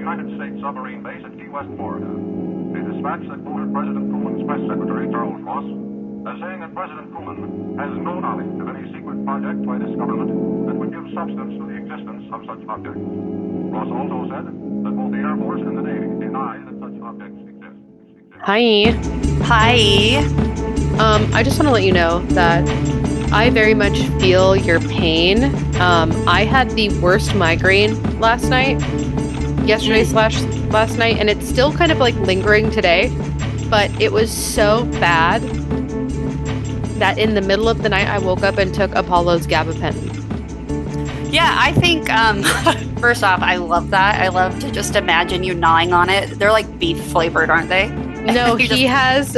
United States submarine base at Key West, Florida. A dispatch that quoted President Truman's press secretary, Charles Ross, as saying that President Truman has no knowledge of any secret project by this government that would give substance to the existence of such objects. Ross also said that both the Air Force and the Navy deny that such objects exist. Hi. Hi. I just want to let you know that I very much feel your pain. I had the worst migraine last night, last night, and it's still kind of like lingering today, but it was so bad that in the middle of the night I woke up and took Apollo's gabapentin. Yeah, I think, first off, I love that. I love to just imagine you gnawing on it. They're like beef flavored, aren't they? No, he has,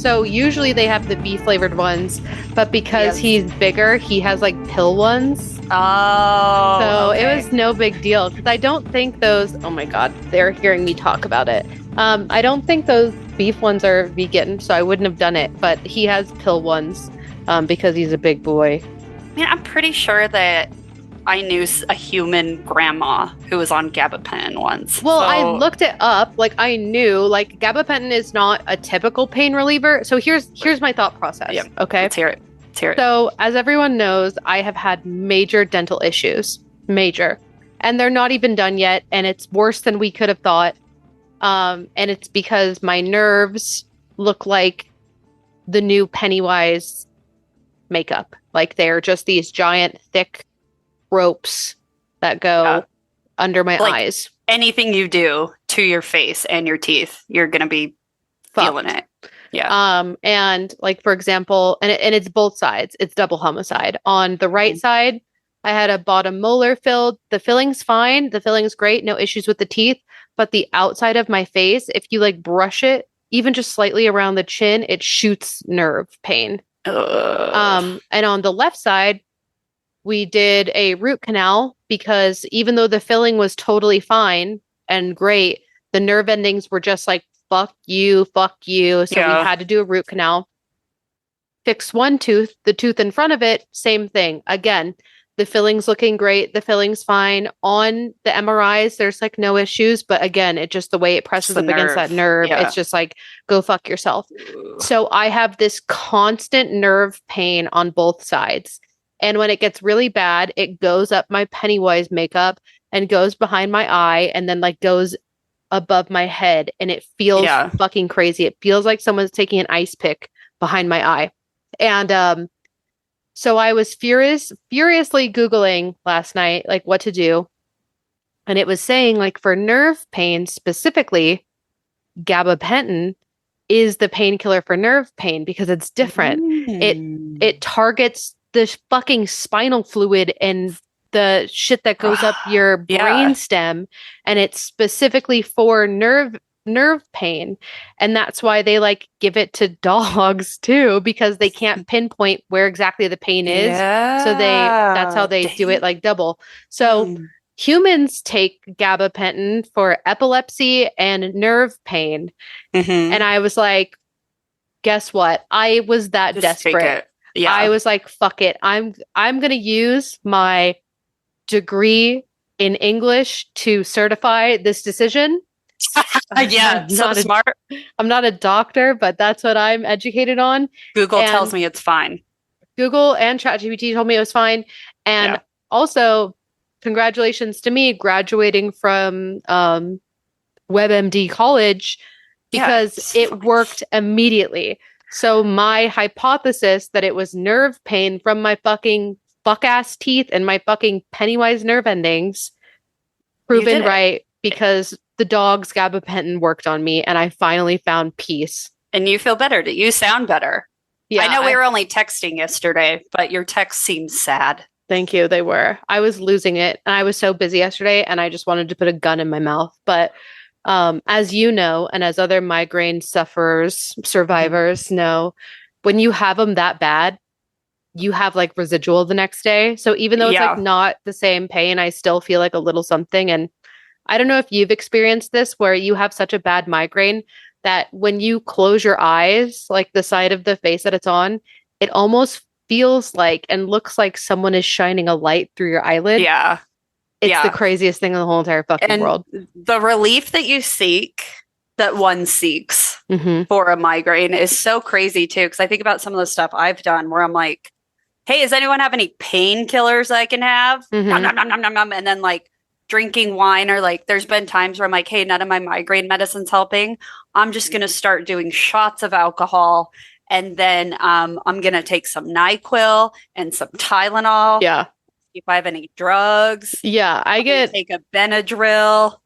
so usually they have the beef flavored ones, but because he's bigger, he has like pill ones. Oh. So okay. It was no big deal because I don't think those, oh my God, they're hearing me talk about it. I don't think those beef ones are vegan, so I wouldn't have done it, but he has pill ones because he's a big boy. I mean, I'm pretty sure that I knew a human grandma who was on gabapentin once. Well, I looked it up. Like, I knew, like, gabapentin is not a typical pain reliever. So here's my thought process. Yep. Okay. Let's hear it. So, as everyone knows, I have had major dental issues. Major. And they're not even done yet. And it's worse than we could have thought. And it's because my nerves look like the new Pennywise makeup. Like, they're just these giant, thick ropes that go under my eyes. Anything you do to your face and your teeth, you're going to be feeling it. Yeah. And like, for example, and it's both sides. It's double homicide. On the right side, I had a bottom molar filled. The filling's fine. The filling's great. No issues with the teeth. But the outside of my face, if you like brush it, even just slightly around the chin, it shoots nerve pain. And on the left side, we did a root canal because even though the filling was totally fine and great, the nerve endings were just like, fuck you. So we had to do a root canal. Fix one tooth, the tooth in front of it, same thing. Again, the filling's looking great. The filling's fine. On the MRIs, there's like no issues. But again, it just the way it presses up against that nerve, it's just like, go fuck yourself. So I have this constant nerve pain on both sides. And when it gets really bad, it goes up my Pennywise makeup and goes behind my eye and then like goes above my head. And it feels fucking crazy. It feels like someone's taking an ice pick behind my eye. And so I was furiously Googling last night, like what to do. And it was saying like for nerve pain specifically, gabapentin is the painkiller for nerve pain because it's different. It targets the fucking spinal fluid and the shit that goes up your brain stem, and it's specifically for nerve pain. And that's why they like give it to dogs too, because they can't pinpoint where exactly the pain is. So that's how they do it like double. So humans take gabapentin for epilepsy and nerve pain. And I was like, guess what? I was that desperate. Yeah. I was like, fuck it. I'm going to use my degree in English to certify this decision. Smart. I'm not a doctor, but that's what I'm educated on. Google tells me it's fine. Google and ChatGPT told me it was fine. And also, congratulations to me graduating from WebMD college because it worked immediately. So my hypothesis that it was nerve pain from my fucking fuck-ass teeth and my fucking Pennywise nerve endings proven right because the dog's gabapentin worked on me and I finally found peace. And you feel better. You sound better. Yeah, I know we were only texting yesterday, but your text seems sad. Thank you. They were. I was losing it and I was so busy yesterday and I just wanted to put a gun in my mouth. But as you know, and as other migraine survivors know, when you have them that bad, you have like residual the next day. So even though it's like not the same pain, I still feel like a little something. And I don't know if you've experienced this where you have such a bad migraine that when you close your eyes, like the side of the face that it's on, it almost feels like and looks like someone is shining a light through your eyelid. Yeah. It's the craziest thing in the whole entire fucking world. The relief that you seek, that one seeks for a migraine is so crazy too. Because I think about some of the stuff I've done where I'm like, hey, does anyone have any painkillers I can have? Nom, nom, nom, nom, nom, nom. And then like drinking wine, or like there's been times where I'm like, hey, none of my migraine medicine's helping. I'm just going to start doing shots of alcohol. And then I'm going to take some NyQuil and some Tylenol. Yeah. If I have any drugs. Yeah, take a Benadryl.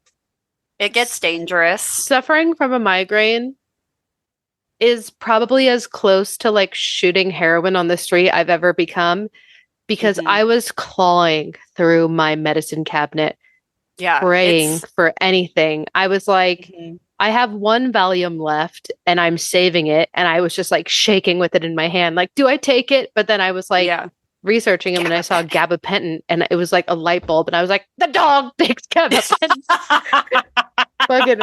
It gets dangerous. Suffering from a migraine is probably as close to like shooting heroin on the street I've ever become, because I was clawing through my medicine cabinet, praying for anything. I was like, I have one Valium left and I'm saving it. And I was just like shaking with it in my hand. Like, do I take it? But then I was like researching him and I saw gabapentin and it was like a light bulb. And I was like, the dog takes gabapentin. Fucking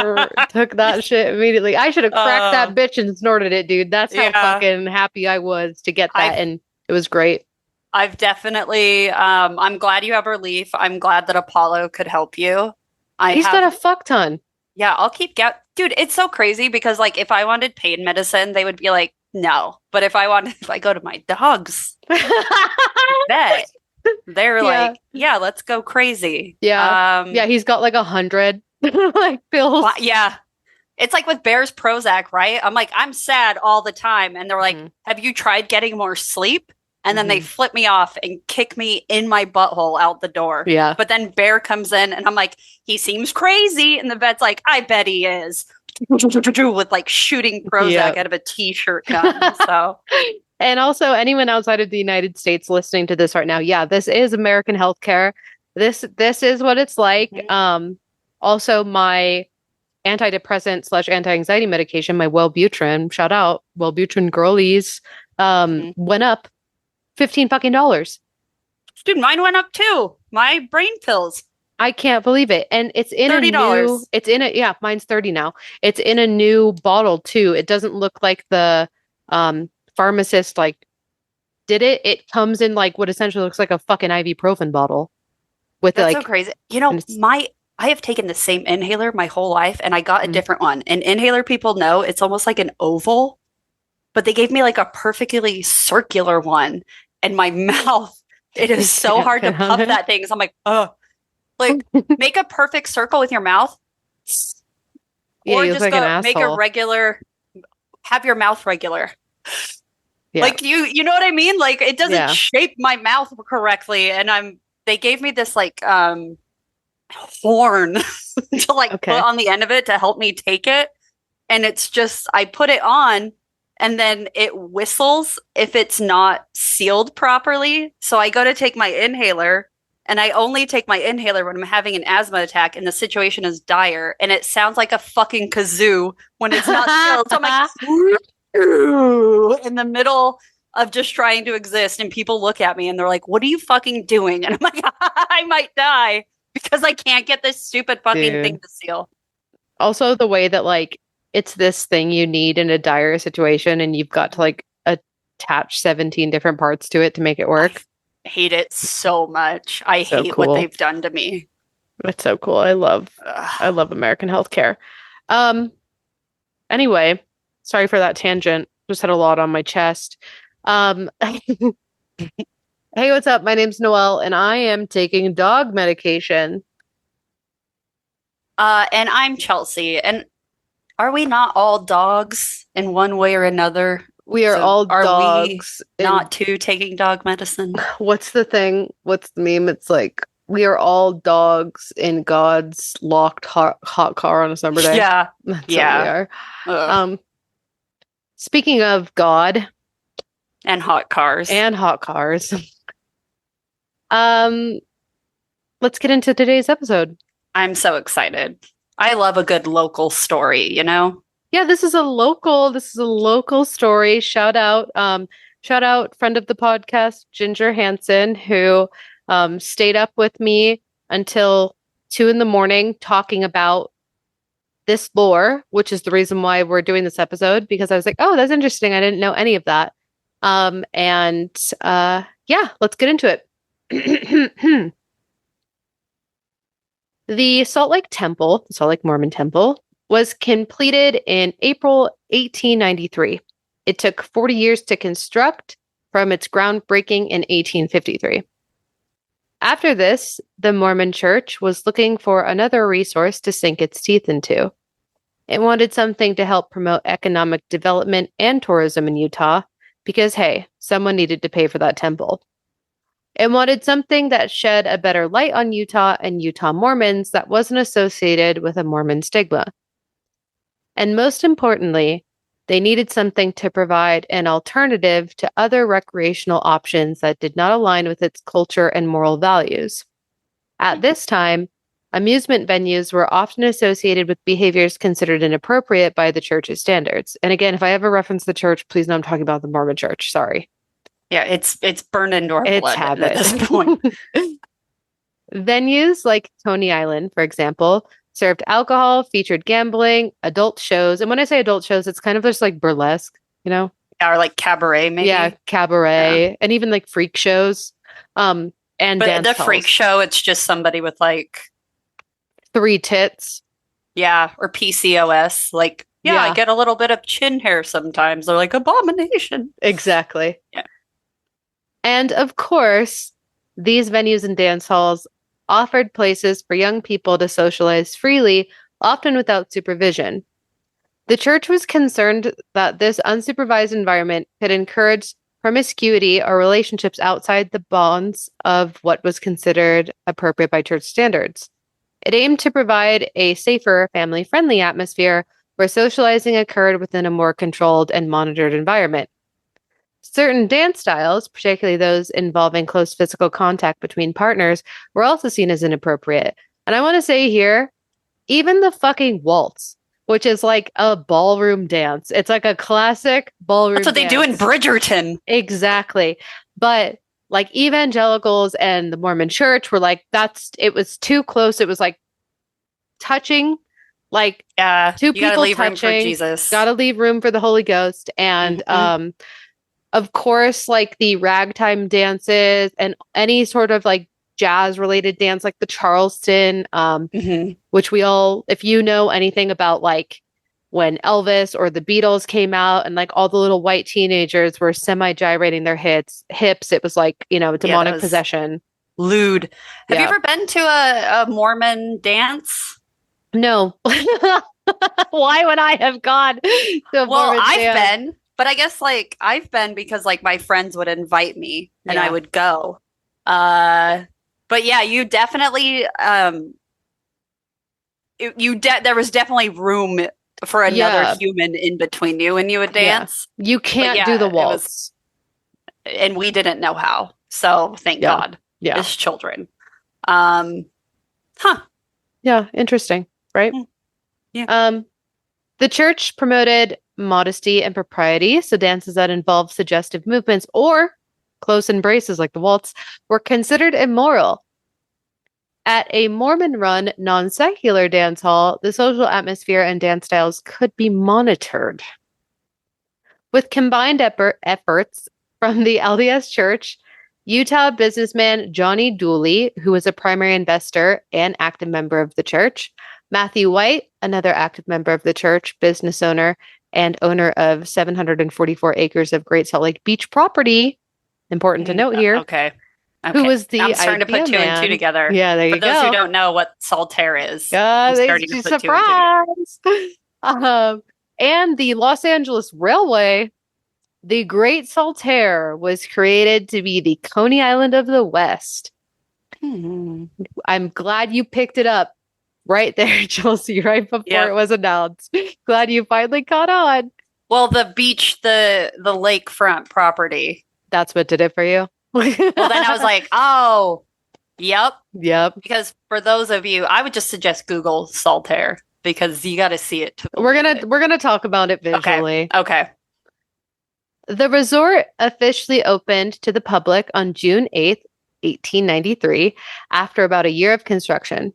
took that shit immediately. I should have cracked that bitch and snorted it, dude. That's how fucking happy I was to get that. And it was great. I've definitely, I'm glad you have relief. I'm glad that Apollo could help you. He's got a fuck ton. Yeah, I'll keep dude, it's so crazy because like if I wanted pain medicine, they would be like, no. But if I go to my dog's vet, they're like, yeah, let's go crazy. Yeah. He's got like 100 like pills. Yeah. It's like with Bear's Prozac, right? I'm like, I'm sad all the time. And they're like, have you tried getting more sleep? And then they flip me off and kick me in my butthole out the door. Yeah. But then Bear comes in and I'm like, he seems crazy. And the vet's like, I bet he is. With like shooting Prozac out of a t-shirt gun. So, and also anyone outside of the United States listening to this right now, this is American healthcare. This is what it's like. Also, my antidepressant / anti-anxiety medication, my Wellbutrin, shout out Wellbutrin girlies, went up $15 Dude, mine went up too. My brain pills. I can't believe it. And it's in $30. Mine's 30 now. It's in a new bottle too. It doesn't look like the pharmacist like did it. It comes in like what essentially looks like a fucking ibuprofen bottle. That's so crazy. You know, I have taken the same inhaler my whole life and I got a different one. An inhaler, people know, it's almost like an oval, but they gave me like a perfectly circular one. And my mouth, it is so hard to puff that thing. So I'm like, oh. Like, make a perfect circle with your mouth. Or just like make a regular, have your mouth regular. Yeah. Like, you know what I mean? Like, it doesn't shape my mouth correctly. And they gave me this, like, horn to, like, put on the end of it to help me take it. And it's just, I put it on, and then it whistles if it's not sealed properly. So I go to take my inhaler. And I only take my inhaler when I'm having an asthma attack and the situation is dire. And it sounds like a fucking kazoo when it's not sealed. So I'm like, in the middle of just trying to exist. And people look at me and they're like, what are you fucking doing? And I'm like, I might die because I can't get this stupid fucking thing to seal. Also, the way that like it's this thing you need in a dire situation and you've got to like attach 17 different parts to it to make it work. Hate it so much. I hate what they've done to me. It's so cool. I love American healthcare. Anyway, sorry for that tangent. Just had a lot on my chest. Hey, what's up? My name's Noelle, and I am taking dog medication. And I'm Chelsea. And are we not all dogs in one way or another? We are all dogs. Not taking dog medicine. What's the thing? What's the meme? It's like, we are all dogs in God's locked hot car on a summer day. Yeah. That's what we are. Speaking of God. And hot cars. Let's get into today's episode. I'm so excited. I love a good local story, you know? Yeah, this is a local story. Shout out friend of the podcast, Ginger Hansen, who stayed up with me until 2 a.m. talking about this lore, which is the reason why we're doing this episode, because I was like, oh, that's interesting. I didn't know any of that. Let's get into it. The Salt Lake Temple, the Salt Lake Mormon Temple, was completed in April 1893. It took 40 years to construct from its groundbreaking in 1853. After this, the Mormon Church was looking for another resource to sink its teeth into. It wanted something to help promote economic development and tourism in Utah because, hey, someone needed to pay for that temple. It wanted something that shed a better light on Utah and Utah Mormons that wasn't associated with a Mormon stigma. And most importantly, they needed something to provide an alternative to other recreational options that did not align with its culture and moral values. At this time, amusement venues were often associated with behaviors considered inappropriate by the church's standards. And again, if I ever reference the church, please know I'm talking about the Mormon Church. Sorry. Yeah, it's burned into our blood habit. at this point. Venues like Coney Island, for example, served alcohol, featured gambling, adult shows. And when I say adult shows, it's kind of just like burlesque, you know? Or like cabaret, maybe. Yeah, cabaret. And even like freak shows. And but dance the halls. Freak show, it's just somebody with like 3 tits. Yeah, or PCOS. Like, yeah, I get a little bit of chin hair sometimes. They're like, abomination. Exactly. Yeah. And of course, these venues and dance halls offered places for young people to socialize freely, often without supervision. The church was concerned that this unsupervised environment could encourage promiscuity or relationships outside the bonds of what was considered appropriate by church standards. It aimed to provide a safer, family-friendly atmosphere where socializing occurred within a more controlled and monitored environment. Certain dance styles, particularly those involving close physical contact between partners, were also seen as inappropriate. And I want to say here, even the fucking waltz, which is like a ballroom dance. It's like a classic ballroom dance. That's what they do in Bridgerton. Exactly. But like evangelicals and the Mormon Church were like, it was too close. It was like touching, like two people gotta leave touching. Room for Jesus. Gotta leave room for the Holy Ghost. And of course, like the ragtime dances and any sort of like jazz related dance, like the Charleston, which we all, if you know anything about like when Elvis or the Beatles came out and like all the little white teenagers were semi-gyrating their hips, it was like, you know, demonic possession. Lewd. Have you ever been to a Mormon dance? No. Why would I have gone to a Mormon I've dance? been, but I guess like I've been because like my friends would invite me and I would go. But yeah, you definitely there was definitely room for another human in between you and you would dance. Yeah. You can't do the waltz. And we didn't know how. So thank God. Yeah. As children. Yeah, interesting, right? Yeah. The church promoted modesty and propriety, so dances that involved suggestive movements or close embraces like the waltz were considered immoral. At a Mormon-run, non-secular dance hall, the social atmosphere and dance styles could be monitored. With combined efforts from the LDS Church, Utah businessman Johnny Dooley, who was a primary investor and active member of the church, Matthew White, another active member of the church, business owner, and owner of 744 acres of Great Salt Lake Beach property, important to note here. Okay. Who was the I'm starting to put two and two together. Yeah, there you go. For those who don't know what Saltair is, I'm starting to put surprise. And the Los Angeles Railway, the Great Saltair, was created to be the Coney Island of the West. I'm glad you picked it up right there, Chelsea, right before it was announced. Glad you finally caught on. Well, the beach, the lakefront property. That's what did it for you? Well, then I was like, oh, yep. Because for those of you, I would just suggest Google Saltair because you got to see it. We're gonna talk about it visually. Okay. The resort officially opened to the public on June 8th, 1893, after about a year of construction.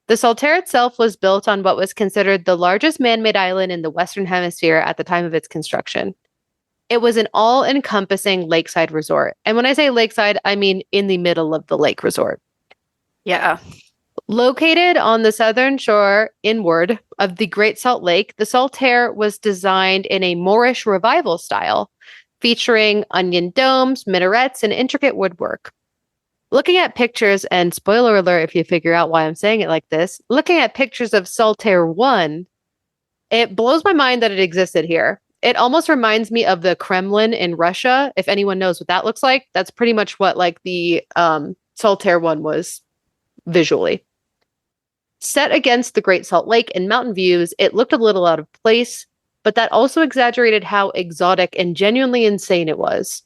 The Saltair itself was built on what was considered the largest man-made island in the Western Hemisphere at the time of its construction. It was an all-encompassing lakeside resort. And when I say lakeside, I mean in the middle of the lake resort. Yeah. Located on the southern shore inward of the Great Salt Lake, the Saltair was designed in a Moorish revival style, featuring onion domes, minarets, and intricate woodwork. Looking at pictures, and spoiler alert if you figure out why I'm saying it like this, looking at pictures of Saltair 1, it blows my mind that it existed here. It almost reminds me of the Kremlin in Russia. If anyone knows what that looks like, that's pretty much what like the Saltair 1 was visually. Set against the Great Salt Lake and mountain views, it looked a little out of place, but that also exaggerated how exotic and genuinely insane it was.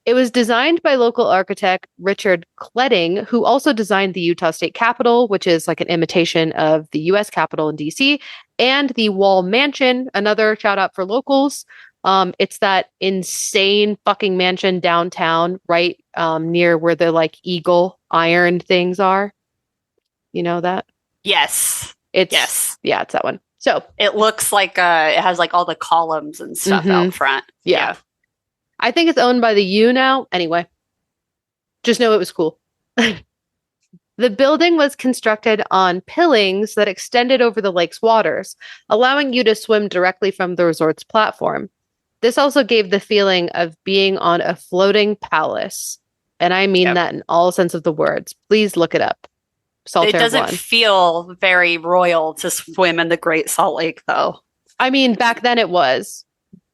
It was designed by local architect Richard Kledding, who also designed the Utah State Capitol, which is like an imitation of the U.S. Capitol in D.C., and the Wall Mansion, another shout out for locals. It's that insane fucking mansion downtown, right near where the like eagle iron things are. You know that? Yes. Yes, it's that one. So it looks like it has like all the columns and stuff out front. Yeah. I think it's owned by the U now. Anyway, just know it was cool. The building was constructed on pillings that extended over the lake's waters, allowing you to swim directly from the resort's platform. This also gave the feeling of being on a floating palace. And I mean that in all sense of the words. Please look it up. Saltair it doesn't 1. feel very royal to swim in the Great Salt Lake, though. I mean, back then it was.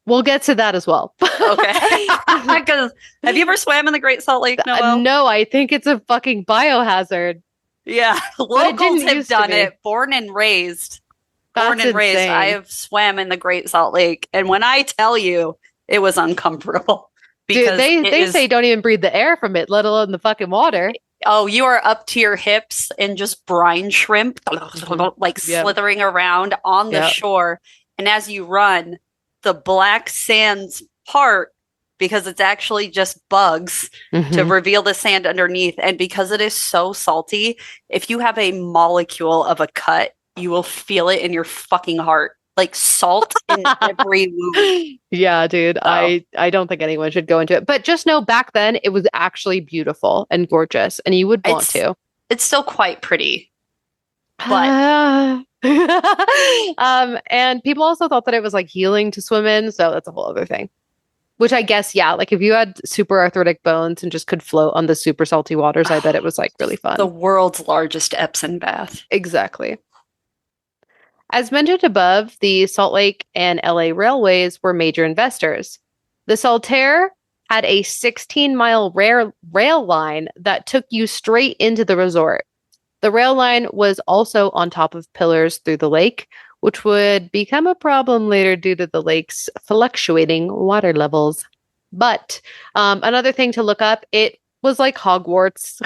We'll get to that as well. Okay. Because have you ever swam in the Great Salt Lake, Noelle? No, I think it's a fucking biohazard. Yeah, locals have done it. Born and raised. I have swam in the Great Salt Lake, and when I tell you, it was uncomfortable. Dude, they say don't even breathe the air from it, let alone the fucking water. Oh, you are up to your hips in just brine shrimp, like slithering around on the shore. And as you run, the black sands part, because it's actually just bugs to reveal the sand underneath. And because it is so salty, if you have a molecule of a cut, you will feel it in your fucking heart. Like salt in every wound. Yeah, dude. Oh. I don't think anyone should go into it. But just know back then it was actually beautiful and gorgeous. And you would want to. It's still quite pretty. But and people also thought that it was like healing to swim in. So that's a whole other thing. Which I guess, like if you had super arthritic bones and just could float on the super salty waters, I bet it was like really fun. The world's largest Epsom bath. Exactly. As mentioned above, the Salt Lake and LA railways were major investors. The Saltair had a 16-mile rail line that took you straight into the resort. The rail line was also on top of pillars through the lake, which would become a problem later due to the lake's fluctuating water levels. But another thing to look up, it was like Hogwarts.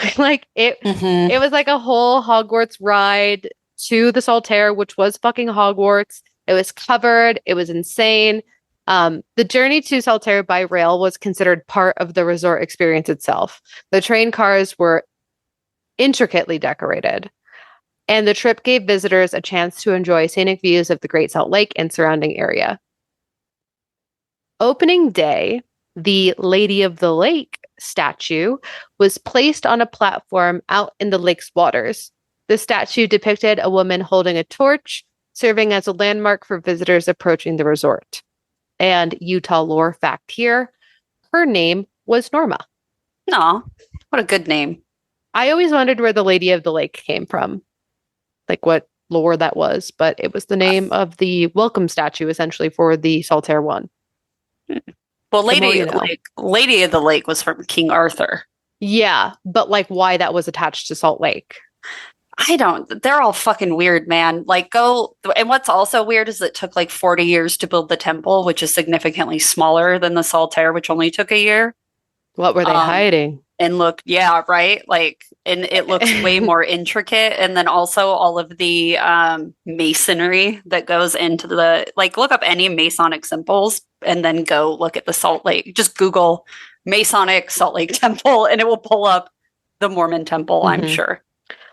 It was like a whole Hogwarts ride to the Saltair, which was fucking Hogwarts. It was covered. It was insane. The journey to Saltair by rail was considered part of the resort experience itself. The train cars were intricately decorated, and the trip gave visitors a chance to enjoy scenic views of the Great Salt Lake and surrounding area. Opening day, the Lady of the Lake statue was placed on a platform out in the lake's waters. The statue depicted a woman holding a torch, serving as a landmark for visitors approaching the resort. And Utah lore fact here, her name was Norma. Aw, what a good name. I always wondered where the Lady of the Lake came from, like what lore that was, but it was the name of the welcome statue, essentially, for the Saltair 1. Well, Lady of the Lake was from King Arthur. Yeah, but like why that was attached to Salt Lake. They're all fucking weird, man. And what's also weird is it took like 40 years to build the temple, which is significantly smaller than the Saltair, which only took a year. What were they hiding? And right? And it looks way more intricate. And then also all of the masonry that goes into look up any Masonic symbols and then go look at the Salt Lake. Just Google Masonic Salt Lake Temple and it will pull up the Mormon temple, I'm sure.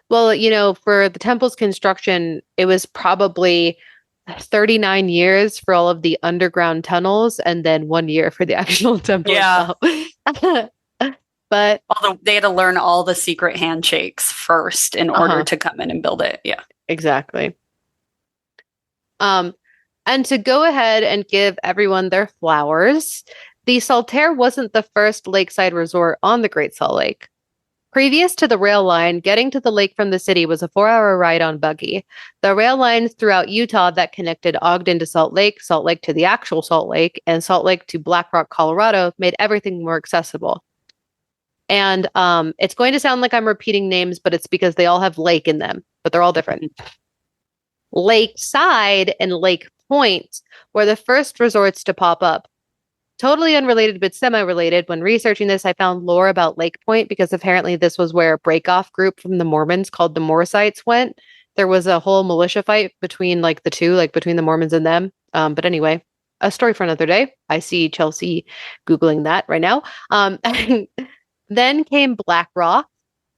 Well, for the temple's construction, it was probably 39 years for all of the underground tunnels and then 1 year for the actual temple itself. But But although they had to learn all the secret handshakes first in order to come in and build it. Yeah. Exactly. And to go ahead and give everyone their flowers, the Saltair wasn't the first lakeside resort on the Great Salt Lake. Previous to the rail line, getting to the lake from the city was a 4-hour ride on buggy. The rail lines throughout Utah that connected Ogden to Salt Lake to the actual Salt Lake, and Salt Lake to Black Rock, Colorado, made everything more accessible. And it's going to sound like I'm repeating names, but it's because they all have lake in them, but they're all different. Lakeside and Lake Point were the first resorts to pop up. Totally unrelated, but semi-related. When researching this, I found lore about Lake Point because apparently this was where a breakoff group from the Mormons called the Moorites went. There was a whole militia fight between like the two, like between the Mormons and them. But anyway, a story for another day. I see Chelsea Googling that right now. Then came Black Rock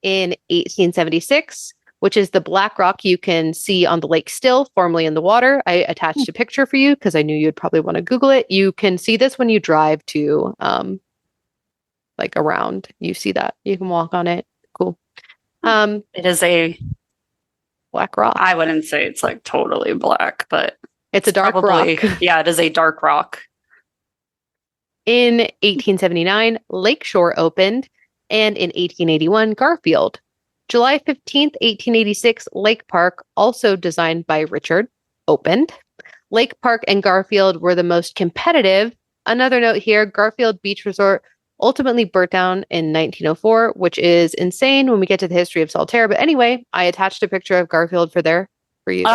in 1876, which is the Black Rock you can see on the lake still, formerly in the water. I attached a picture for you because I knew you'd probably want to Google it. You can see this when you drive to like around. You see that. You can walk on it. Cool. It is a black rock. I wouldn't say it's like totally black, but it's a dark rock. Yeah, it is a dark rock. In 1879, Lakeshore opened, and in 1881, Garfield. July 15th, 1886, Lake Park, also designed by Richard, opened. Lake Park and Garfield were the most competitive. Another note here, Garfield Beach Resort ultimately burnt down in 1904, which is insane when we get to the history of Saltair. But anyway, I attached a picture of Garfield for you.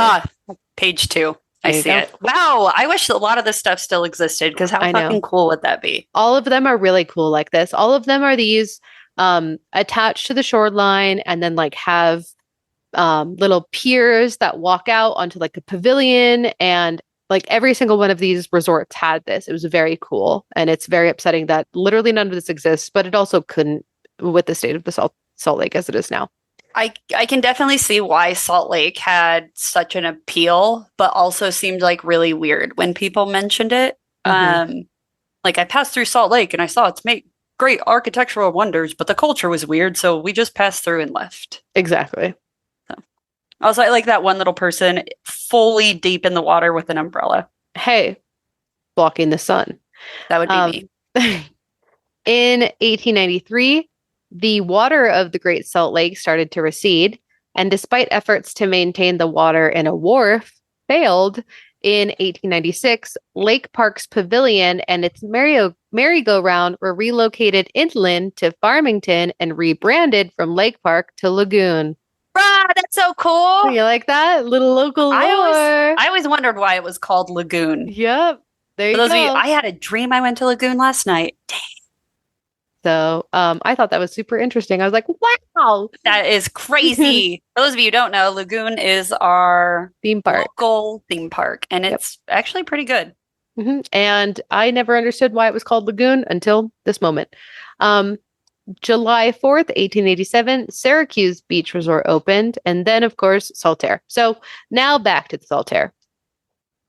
Page 2. I see it. Wow, I wish a lot of this stuff still existed because how fucking cool would that be? All of them are really cool like this. All of them are these attached to the shoreline and then like have little piers that walk out onto like a pavilion, and like every single one of these resorts had this. It was very cool, and it's very upsetting that literally none of this exists, but it also couldn't with the state of the Salt Lake as it is now. I can definitely see why Salt Lake had such an appeal, but also seemed like really weird when people mentioned it. Like I passed through Salt Lake and I saw it's made great architectural wonders, but the culture was weird, so we just passed through and left. Exactly. So, also, I like that one little person fully deep in the water with an umbrella. Hey, blocking the sun. That would be me. In 1893, the water of the Great Salt Lake started to recede, and despite efforts to maintain the water in a wharf failed, in 1896, Lake Park's pavilion and its merry-go-round were relocated inland to Farmington and rebranded from Lake Park to Lagoon. Bruh, that's so cool. You like that? Little local lore. I always wondered why it was called Lagoon. Yep. There you go. I had a dream I went to Lagoon last night. Dang. So I thought that was super interesting. I was like, wow. That is crazy. For those of you who don't know, Lagoon is our local theme park, and it's actually pretty good. And I never understood why it was called Lagoon until this moment. July 4th, 1887, Syracuse Beach Resort opened, and then, of course, Saltair. So now back to the Saltair.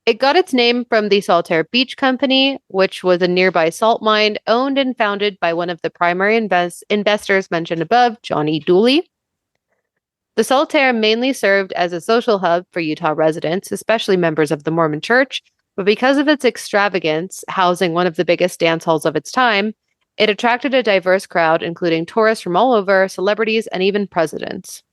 It got its name from the Saltair Beach Company, which was a nearby salt mine owned and founded by one of the primary investors mentioned above, John E. Dooley. The Saltair mainly served as a social hub for Utah residents, especially members of the Mormon Church, but because of its extravagance, housing one of the biggest dance halls of its time, it attracted a diverse crowd, including tourists from all over, celebrities, and even presidents.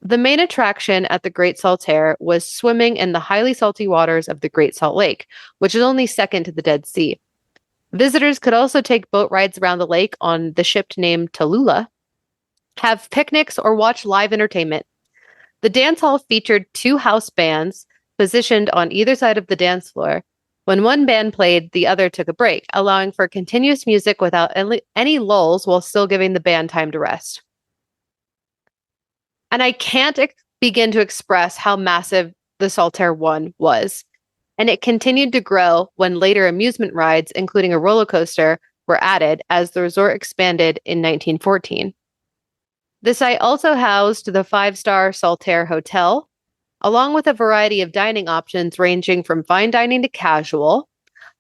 The main attraction at the Great Saltair was swimming in the highly salty waters of the Great Salt Lake, which is only second to the Dead Sea. Visitors could also take boat rides around the lake on the ship named Tallulah, have picnics, or watch live entertainment. The dance hall featured 2 house bands positioned on either side of the dance floor. When one band played, the other took a break, allowing for continuous music without any lulls while still giving the band time to rest. And I can't begin to express how massive the Saltair 1 was. And it continued to grow when later amusement rides, including a roller coaster, were added as the resort expanded in 1914. The site also housed the 5-star Saltair Hotel, along with a variety of dining options ranging from fine dining to casual.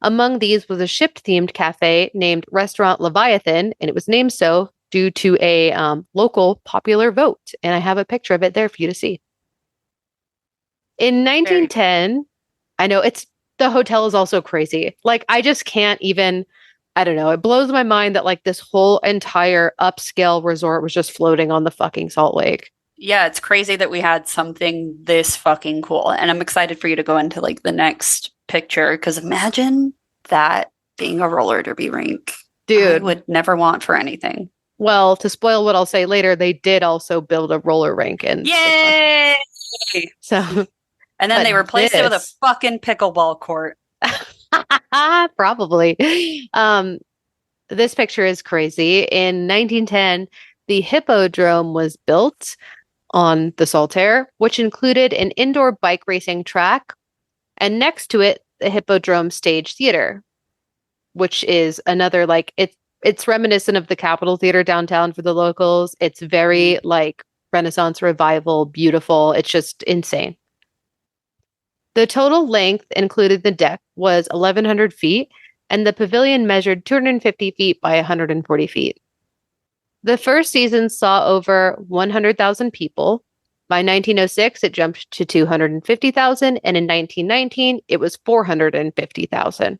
Among these was a ship-themed cafe named Restaurant Leviathan, and it was named so due to a local popular vote. And I have a picture of it there for you to see. In 1910, I know the hotel is also crazy. Like, I just can't even, I don't know. It blows my mind that like this whole entire upscale resort was just floating on the fucking Salt Lake. Yeah, it's crazy that we had something this fucking cool. And I'm excited for you to go into like the next picture, because imagine that being a roller derby rink. Dude. I would never want for anything. Well, to spoil what I'll say later, they did also build a roller rink. Yay! So, and then they replaced it with a fucking pickleball court. Probably. This picture is crazy. In 1910, the Hippodrome was built on the Saltair, which included an indoor bike racing track, and next to it, the Hippodrome Stage Theater, which is another, like, it's reminiscent of the Capitol Theater downtown for the locals. It's very, like, Renaissance Revival, beautiful. It's just insane. The total length, included the deck, was 1,100 feet, and the pavilion measured 250 feet by 140 feet. The first season saw over 100,000 people. By 1906, it jumped to 250,000, and in 1919, it was 450,000.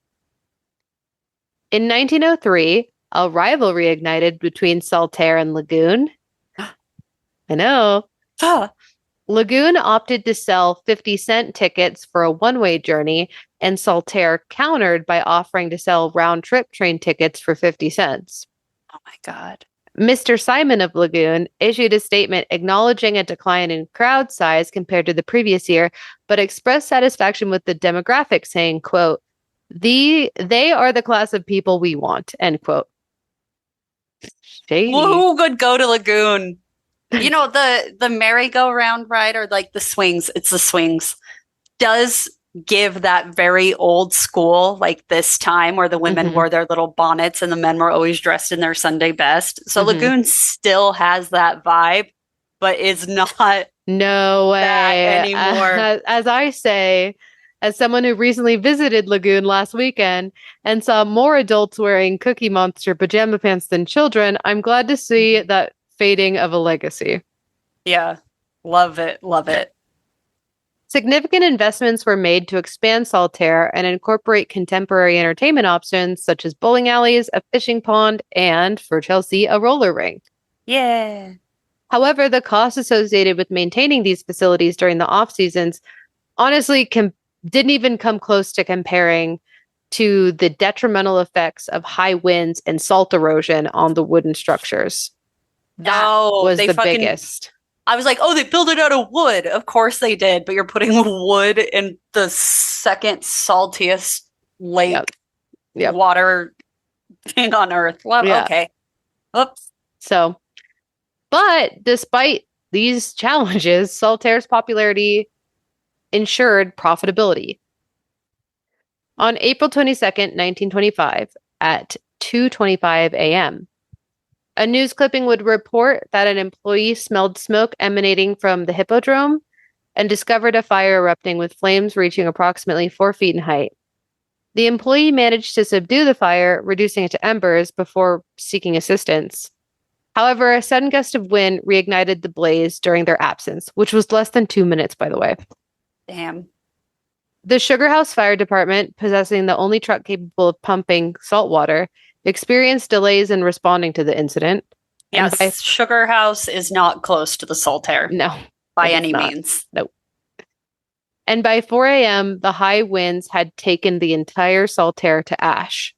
In 1903, a rivalry ignited between Saltair and Lagoon. I know. Lagoon opted to sell 50-cent tickets for a one-way journey, and Saltair countered by offering to sell round-trip train tickets for 50 cents. Oh my God. Mr. Simon of Lagoon issued a statement acknowledging a decline in crowd size compared to the previous year, but expressed satisfaction with the demographic, saying, quote, they are the class of people we want, end quote. Shady. Who would go to Lagoon? You know, the merry-go-round ride, or like the swings, it's the swings, does give that very old school, like this time where the women wore their little bonnets and the men were always dressed in their Sunday best. So Lagoon still has that vibe, but is not no way anymore. As I say, as someone who recently visited Lagoon last weekend and saw more adults wearing Cookie Monster pajama pants than children, I'm glad to see that fading of a legacy. Yeah. Love it. Love it. Significant investments were made to expand Saltair and incorporate contemporary entertainment options such as bowling alleys, a fishing pond, and, for Chelsea, a roller rink. Yeah. However, the costs associated with maintaining these facilities during the off-seasons honestly didn't even come close to comparing to the detrimental effects of high winds and salt erosion on the wooden structures. That was the biggest. I was like, oh, they built it out of wood. Of course they did, but you're putting wood in the second saltiest lake water thing on Earth. Well, okay. Oops. So, but despite these challenges, Saltair's popularity ensured profitability. On April 22nd, 1925, at 2:25 a.m., a news clipping would report that an employee smelled smoke emanating from the Hippodrome and discovered a fire erupting with flames reaching approximately 4 feet in height. The employee managed to subdue the fire, reducing it to embers before seeking assistance. However, a sudden gust of wind reignited the blaze during their absence, which was less than 2 minutes, by the way. Damn. The Sugar House Fire Department, possessing the only truck capable of pumping salt water, experienced delays in responding to the incident. Yes, Sugar House is not close to the Saltair. No. By any means. Nope. And by 4 a.m., the high winds had taken the entire Saltair to ash.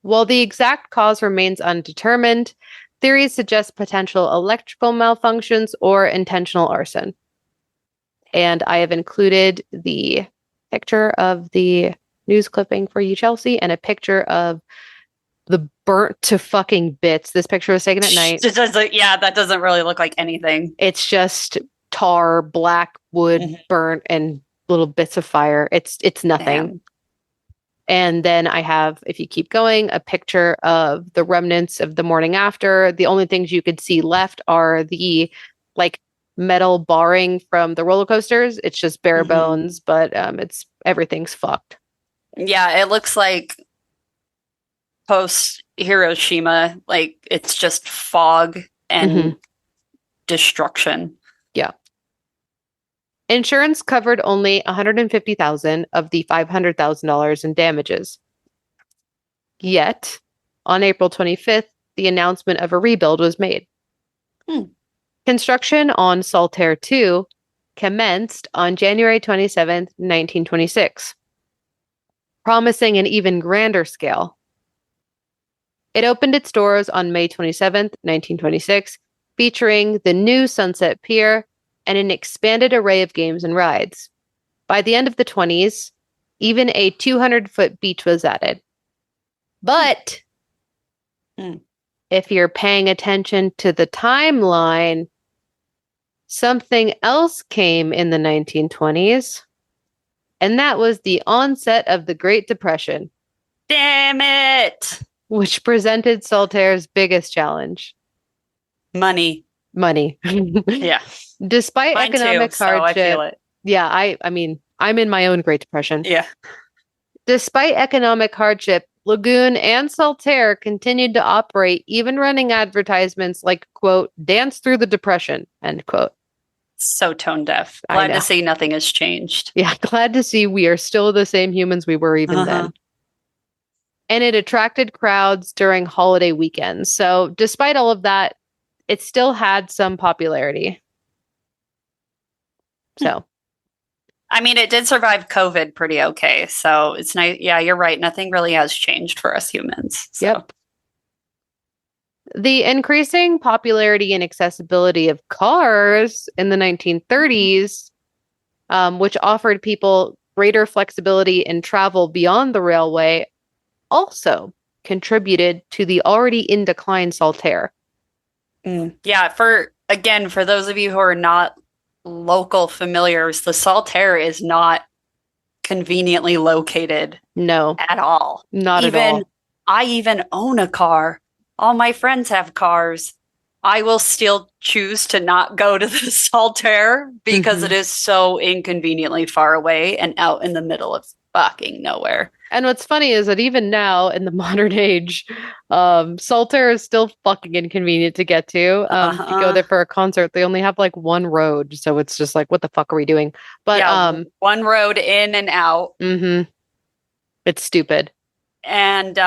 While the exact cause remains undetermined, theories suggest potential electrical malfunctions or intentional arson. And I have included the picture of the news clipping for you, Chelsea, and a picture of the burnt to fucking bits. This picture was taken at night. That doesn't really look like anything. It's just tar, black wood, burnt, and little bits of fire. It's nothing. Damn. And then I have, if you keep going, a picture of the remnants of the morning after. The only things you could see left are the metal barring from the roller coasters. It's just bare bones, but everything's fucked. Yeah, it looks like post Hiroshima, like it's just fog and destruction. Yeah. Insurance covered only $150,000 of the $500,000 in damages. Yet, on April 25th, the announcement of a rebuild was made. Construction on Saltair 2 commenced on January 27th, 1926, promising an even grander scale. It opened its doors on May 27th, 1926, featuring the new Sunset Pier and an expanded array of games and rides. By the end of the 20s, even a 200-foot beach was added. But if you're paying attention to the timeline, something else came in the 1920s, and that was the onset of the Great Depression. Damn it! Which presented Saltair's biggest challenge. Money. Yeah. Despite Mine economic too, hardship. so I feel it. Yeah, I mean, I'm in my own Great Depression. Yeah. Despite economic hardship, Lagoon and Saltair continued to operate, even running advertisements like, quote, "Dance through the Depression," end quote. So tone deaf. Glad to see nothing has changed. Yeah, glad to see we are still the same humans we were even then. And it attracted crowds during holiday weekends. So despite all of that, it still had some popularity. So. I mean, it did survive COVID pretty okay. So it's nice. Yeah, you're right. Nothing really has changed for us humans. So. Yep. The increasing popularity and accessibility of cars in the 1930s, which offered people greater flexibility in travel beyond the railway, also contributed to the already in decline Saltair. Yeah, for those of you who are not local familiars, the Saltair is not conveniently located. No. At all. Not at all. I even own a car. All my friends have cars. I will still choose to not go to the Saltair because it is so inconveniently far away and out in the middle of fucking nowhere. And what's funny is that even now in the modern age, Saltair is still fucking inconvenient to get to. If you go there for a concert, they only have like one road. So it's just like, what the fuck are we doing? But yeah, one road in and out. It's stupid. And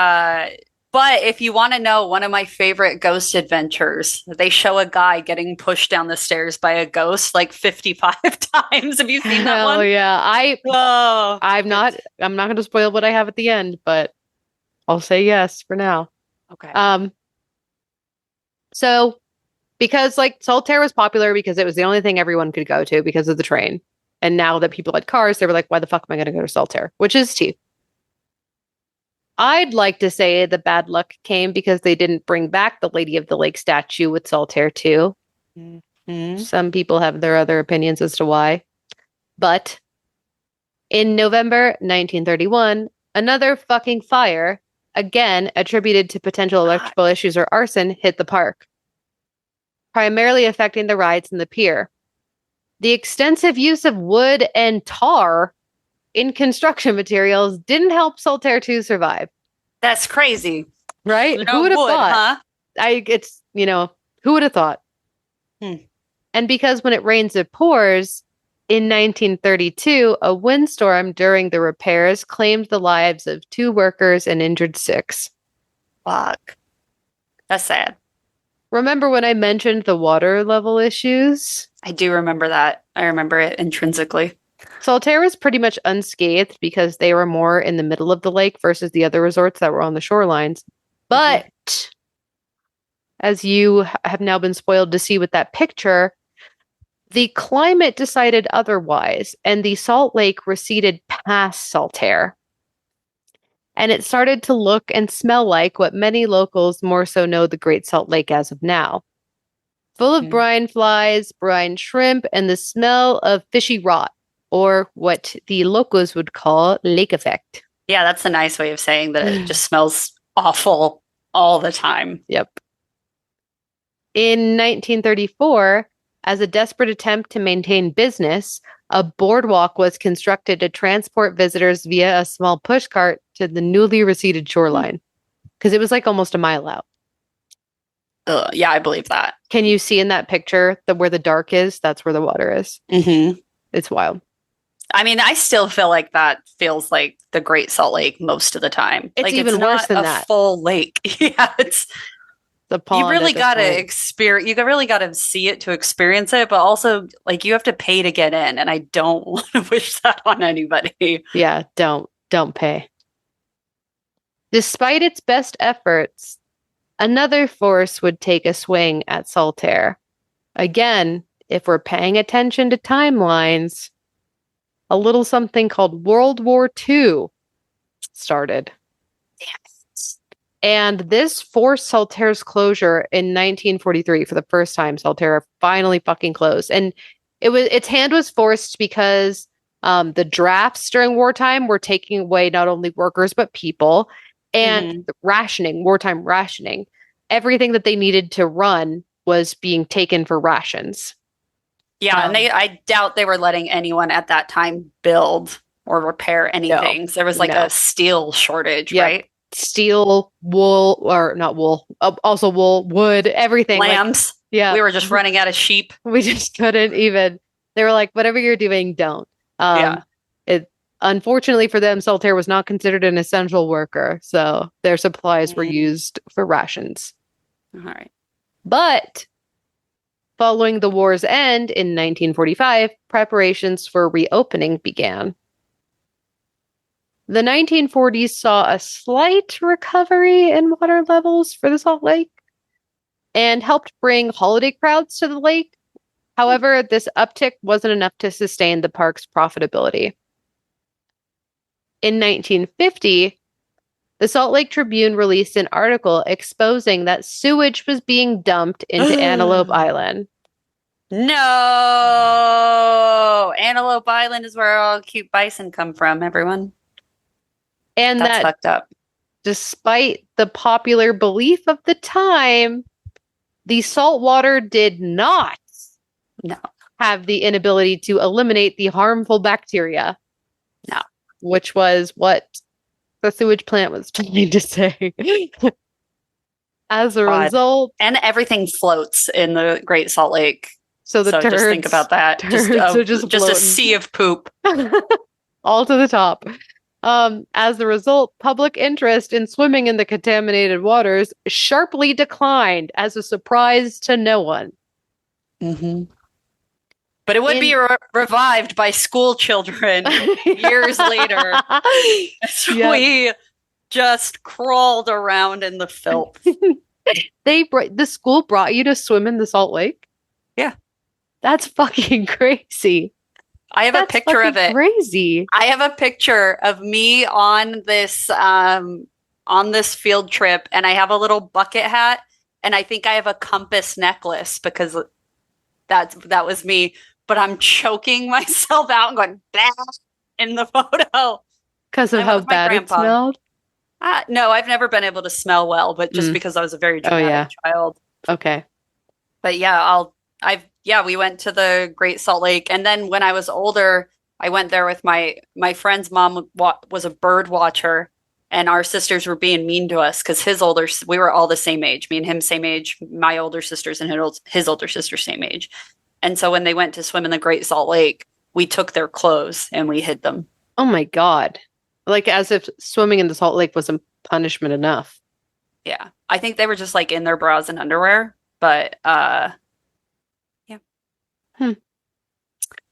but if you want to know one of my favorite ghost adventures, they show a guy getting pushed down the stairs by a ghost like 55 times. Have you seen that one? Oh yeah. I'm not going to spoil what I have at the end, but I'll say yes for now. Okay. So because like Saltair was popular because it was the only thing everyone could go to because of the train. And now that people had cars, they were like, why the fuck am I going to go to Saltair? Which is cheap. I'd like to say the bad luck came because they didn't bring back the Lady of the Lake statue with Saltair 2. Some people have their other opinions as to why. But in November 1931, another fucking fire, again attributed to potential electrical issues or arson, hit the park, primarily affecting the rides and the pier. The extensive use of wood and tar in construction materials didn't help Saltair 2 survive. That's crazy. Right? No who would have wood, thought? Huh? Who would have thought? And because when it rains, it pours, in 1932, a windstorm during the repairs claimed the lives of 2 workers and injured 6. Fuck. That's sad. Remember when I mentioned the water level issues? I do remember that. I remember it intrinsically. Saltair was pretty much unscathed because they were more in the middle of the lake versus the other resorts that were on the shorelines. But as you have now been spoiled to see with that picture, the climate decided otherwise, and the Salt Lake receded past Saltair. And it started to look and smell like what many locals more so know the Great Salt Lake as of now. Full of brine flies, brine shrimp, and the smell of fishy rot, or what the locals would call lake effect. Yeah, that's a nice way of saying that it just smells awful all the time. Yep. In 1934, as a desperate attempt to maintain business, a boardwalk was constructed to transport visitors via a small pushcart to the newly receded shoreline. Because it was like almost a mile out. Yeah, I believe that. Can you see in that picture where the dark is? That's where the water is. Mm-hmm. It's wild. I mean, I still feel like that feels like the Great Salt Lake most of the time. It's like, even it's worse not than a that. Full lake. Yeah, it's the pond. You really got to experience. You really got to see it to experience it, but also like you have to pay to get in, and I don't want to wish that on anybody. Yeah, don't pay. Despite its best efforts, another force would take a swing at Saltair. Again, if we're paying attention to timelines, a little something called World War II started. Damn it. And this forced Saltair's closure in 1943 for the first time. Saltair finally fucking closed. And its hand was forced because the drafts during wartime were taking away not only workers, but people. And rationing, wartime rationing. Everything that they needed to run was being taken for rations. Yeah, and I doubt they were letting anyone at that time build or repair anything. So there was like a steel shortage, right? Steel, wool, or not wool, also wool, wood, everything. Lambs. Yeah. We were just running out of sheep. We just couldn't even. They were like, whatever you're doing, don't. Unfortunately for them, Saltair was not considered an essential worker, so their supplies were used for rations. All right. But following the war's end in 1945, preparations for reopening began. The 1940s saw a slight recovery in water levels for the Salt Lake and helped bring holiday crowds to the lake. However, this uptick wasn't enough to sustain the park's profitability. In 1950, the Salt Lake Tribune released an article exposing that sewage was being dumped into Antelope Island. No! Antelope Island is where all cute bison come from, everyone. And that's fucked up. Despite the popular belief of the time, the salt water did not have the inability to eliminate the harmful bacteria. No. Which was what the sewage plant was trying to say. As a result... And everything floats in the Great Salt Lake. So just think about that. Just a sea of poop. All to the top. As a result, public interest in swimming in the contaminated waters sharply declined as a surprise to no one. Mm-hmm. But it would be revived by school children years later. So we just crawled around in the filth. The school brought you to swim in the Salt Lake? Yeah. That's fucking crazy. I have a picture of it. Crazy. I have a picture of me on this field trip, and I have a little bucket hat, and I think I have a compass necklace because that was me. But I'm choking myself out and going blah in the photo because of how bad it smelled. No, I've never been able to smell well, but just because I was a very dramatic child. Okay. But we went to the Great Salt Lake, and then when I was older, I went there with my friend's mom was a bird watcher, and our sisters were being mean to us because we were all the same age, me and him same age, my older sisters and his older sister same age. And so when they went to swim in the Great Salt Lake, we took their clothes and we hid them. Oh my God. Like as if swimming in the Salt Lake wasn't punishment enough. Yeah. I think they were just like in their bras and underwear. But yeah.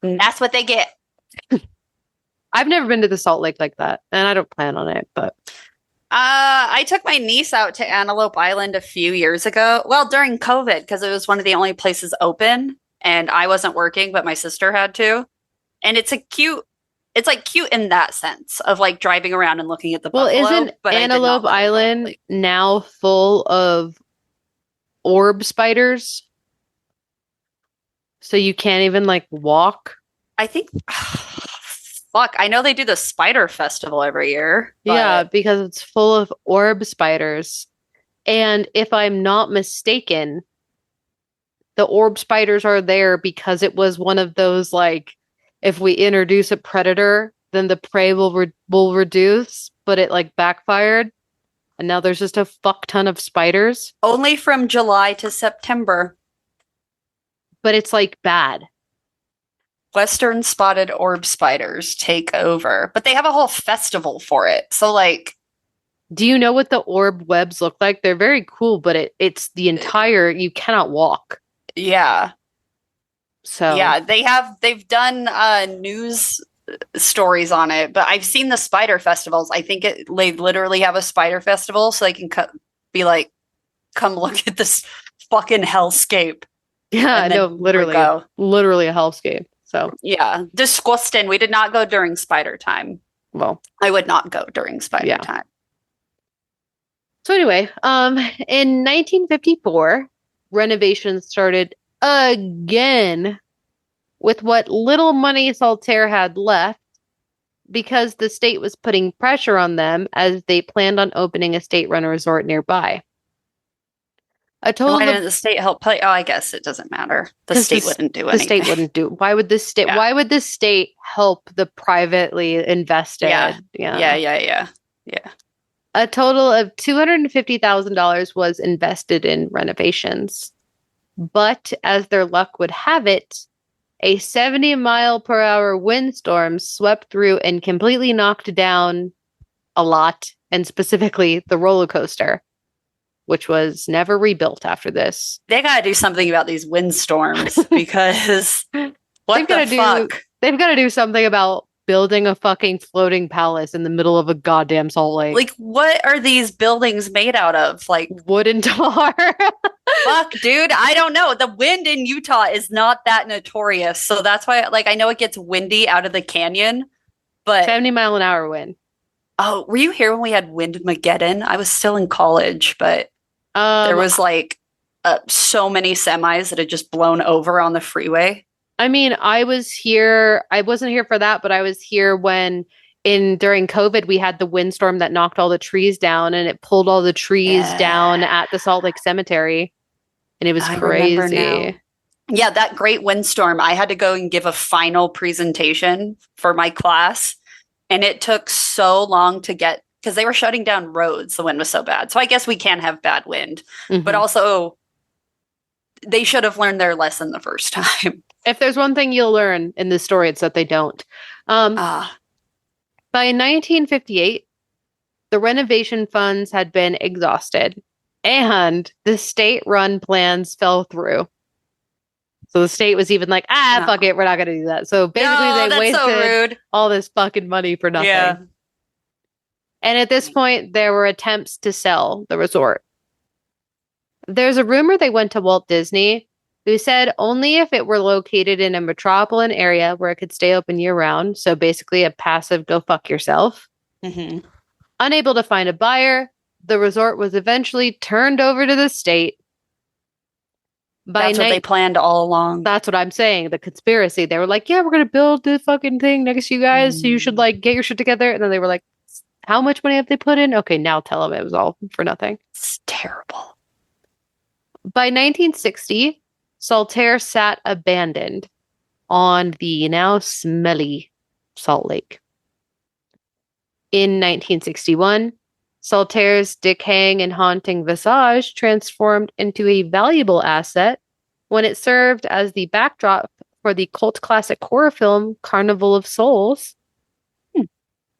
That's what they get. I've never been to the Salt Lake like that. And I don't plan on it, but I took my niece out to Antelope Island a few years ago. Well, during COVID, because it was one of the only places open. And I wasn't working, but my sister had to. And it's cute in that sense of like driving around and looking at the buffalo. Isn't Antelope Island now full of orb spiders? So you can't even like walk? I think, fuck, I know they do the spider festival every year. Yeah, because it's full of orb spiders. And if I'm not mistaken, the orb spiders are there because it was one of those like if we introduce a predator, then the prey will reduce, but it like backfired. And now there's just a fuck ton of spiders. Only from July to September. But it's like bad. Western spotted orb spiders take over. But they have a whole festival for it. So like... Do you know what the orb webs look like? They're very cool, but it's the entire... You cannot walk. Yeah. So... Yeah, they've done news stories on it, but I've seen the spider festivals. I think they literally have a spider festival so they can be like, come look at this fucking hellscape. Yeah, no, literally a hellscape. So yeah, disgusting. We did not go during spider time. Well, I would not go during spider time. So anyway, in 1954, renovations started again with what little money Saltair had left because the state was putting pressure on them as they planned on opening a state-run resort nearby. Why didn't the state help pay? Oh, I guess it doesn't matter. The state wouldn't do anything. The state wouldn't do. Why would this state? Yeah. Why would the state help the privately invested? Yeah. A total of $250,000 was invested in renovations, but as their luck would have it, a 70-mile-per-hour windstorm swept through and completely knocked down a lot, and specifically the roller coaster, which was never rebuilt after this. They got to do something about these windstorms because what the fuck? They've got to do something about building a fucking floating palace in the middle of a goddamn Salt Lake. Like, what are these buildings made out of? Like wood and tar? Fuck, dude. I don't know. The wind in Utah is not that notorious. So that's why, like, I know it gets windy out of the canyon, but 70-mile-an-hour wind. Oh, were you here when we had Windmageddon? I was still in college, but there was like so many semis that had just blown over on the freeway. I mean, I was here. I wasn't here for that, but I was here when during COVID, we had the windstorm that knocked all the trees down and it pulled all the trees down at the Salt Lake Cemetery. And it was crazy. Yeah, that great windstorm. I had to go and give a final presentation for my class. And it took so long to get, because they were shutting down roads. The wind was so bad. So I guess we can have bad wind. Mm-hmm. But also, they should have learned their lesson the first time. If there's one thing you'll learn in this story, it's that they don't. By 1958, the renovation funds had been exhausted and the state-run plans fell through. So the state was even like, fuck it, we're not going to do that. So basically they wasted all this fucking money for nothing. Yeah. And at this point, there were attempts to sell the resort. There's a rumor they went to Walt Disney, who said only if it were located in a metropolitan area where it could stay open year-round. So basically a passive go fuck yourself. Mm-hmm. Unable to find a buyer, the resort was eventually turned over to the state. That's what they planned all along. That's what I'm saying. The conspiracy. They were like, yeah, we're going to build the fucking thing next to you guys. So you should like get your shit together. And then they were like, how much money have they put in? Okay, now tell them it was all for nothing. It's terrible. By 1960, Saltair sat abandoned on the now smelly Salt Lake. In 1961, Saltair's decaying and haunting visage transformed into a valuable asset when it served as the backdrop for the cult classic horror film Carnival of Souls.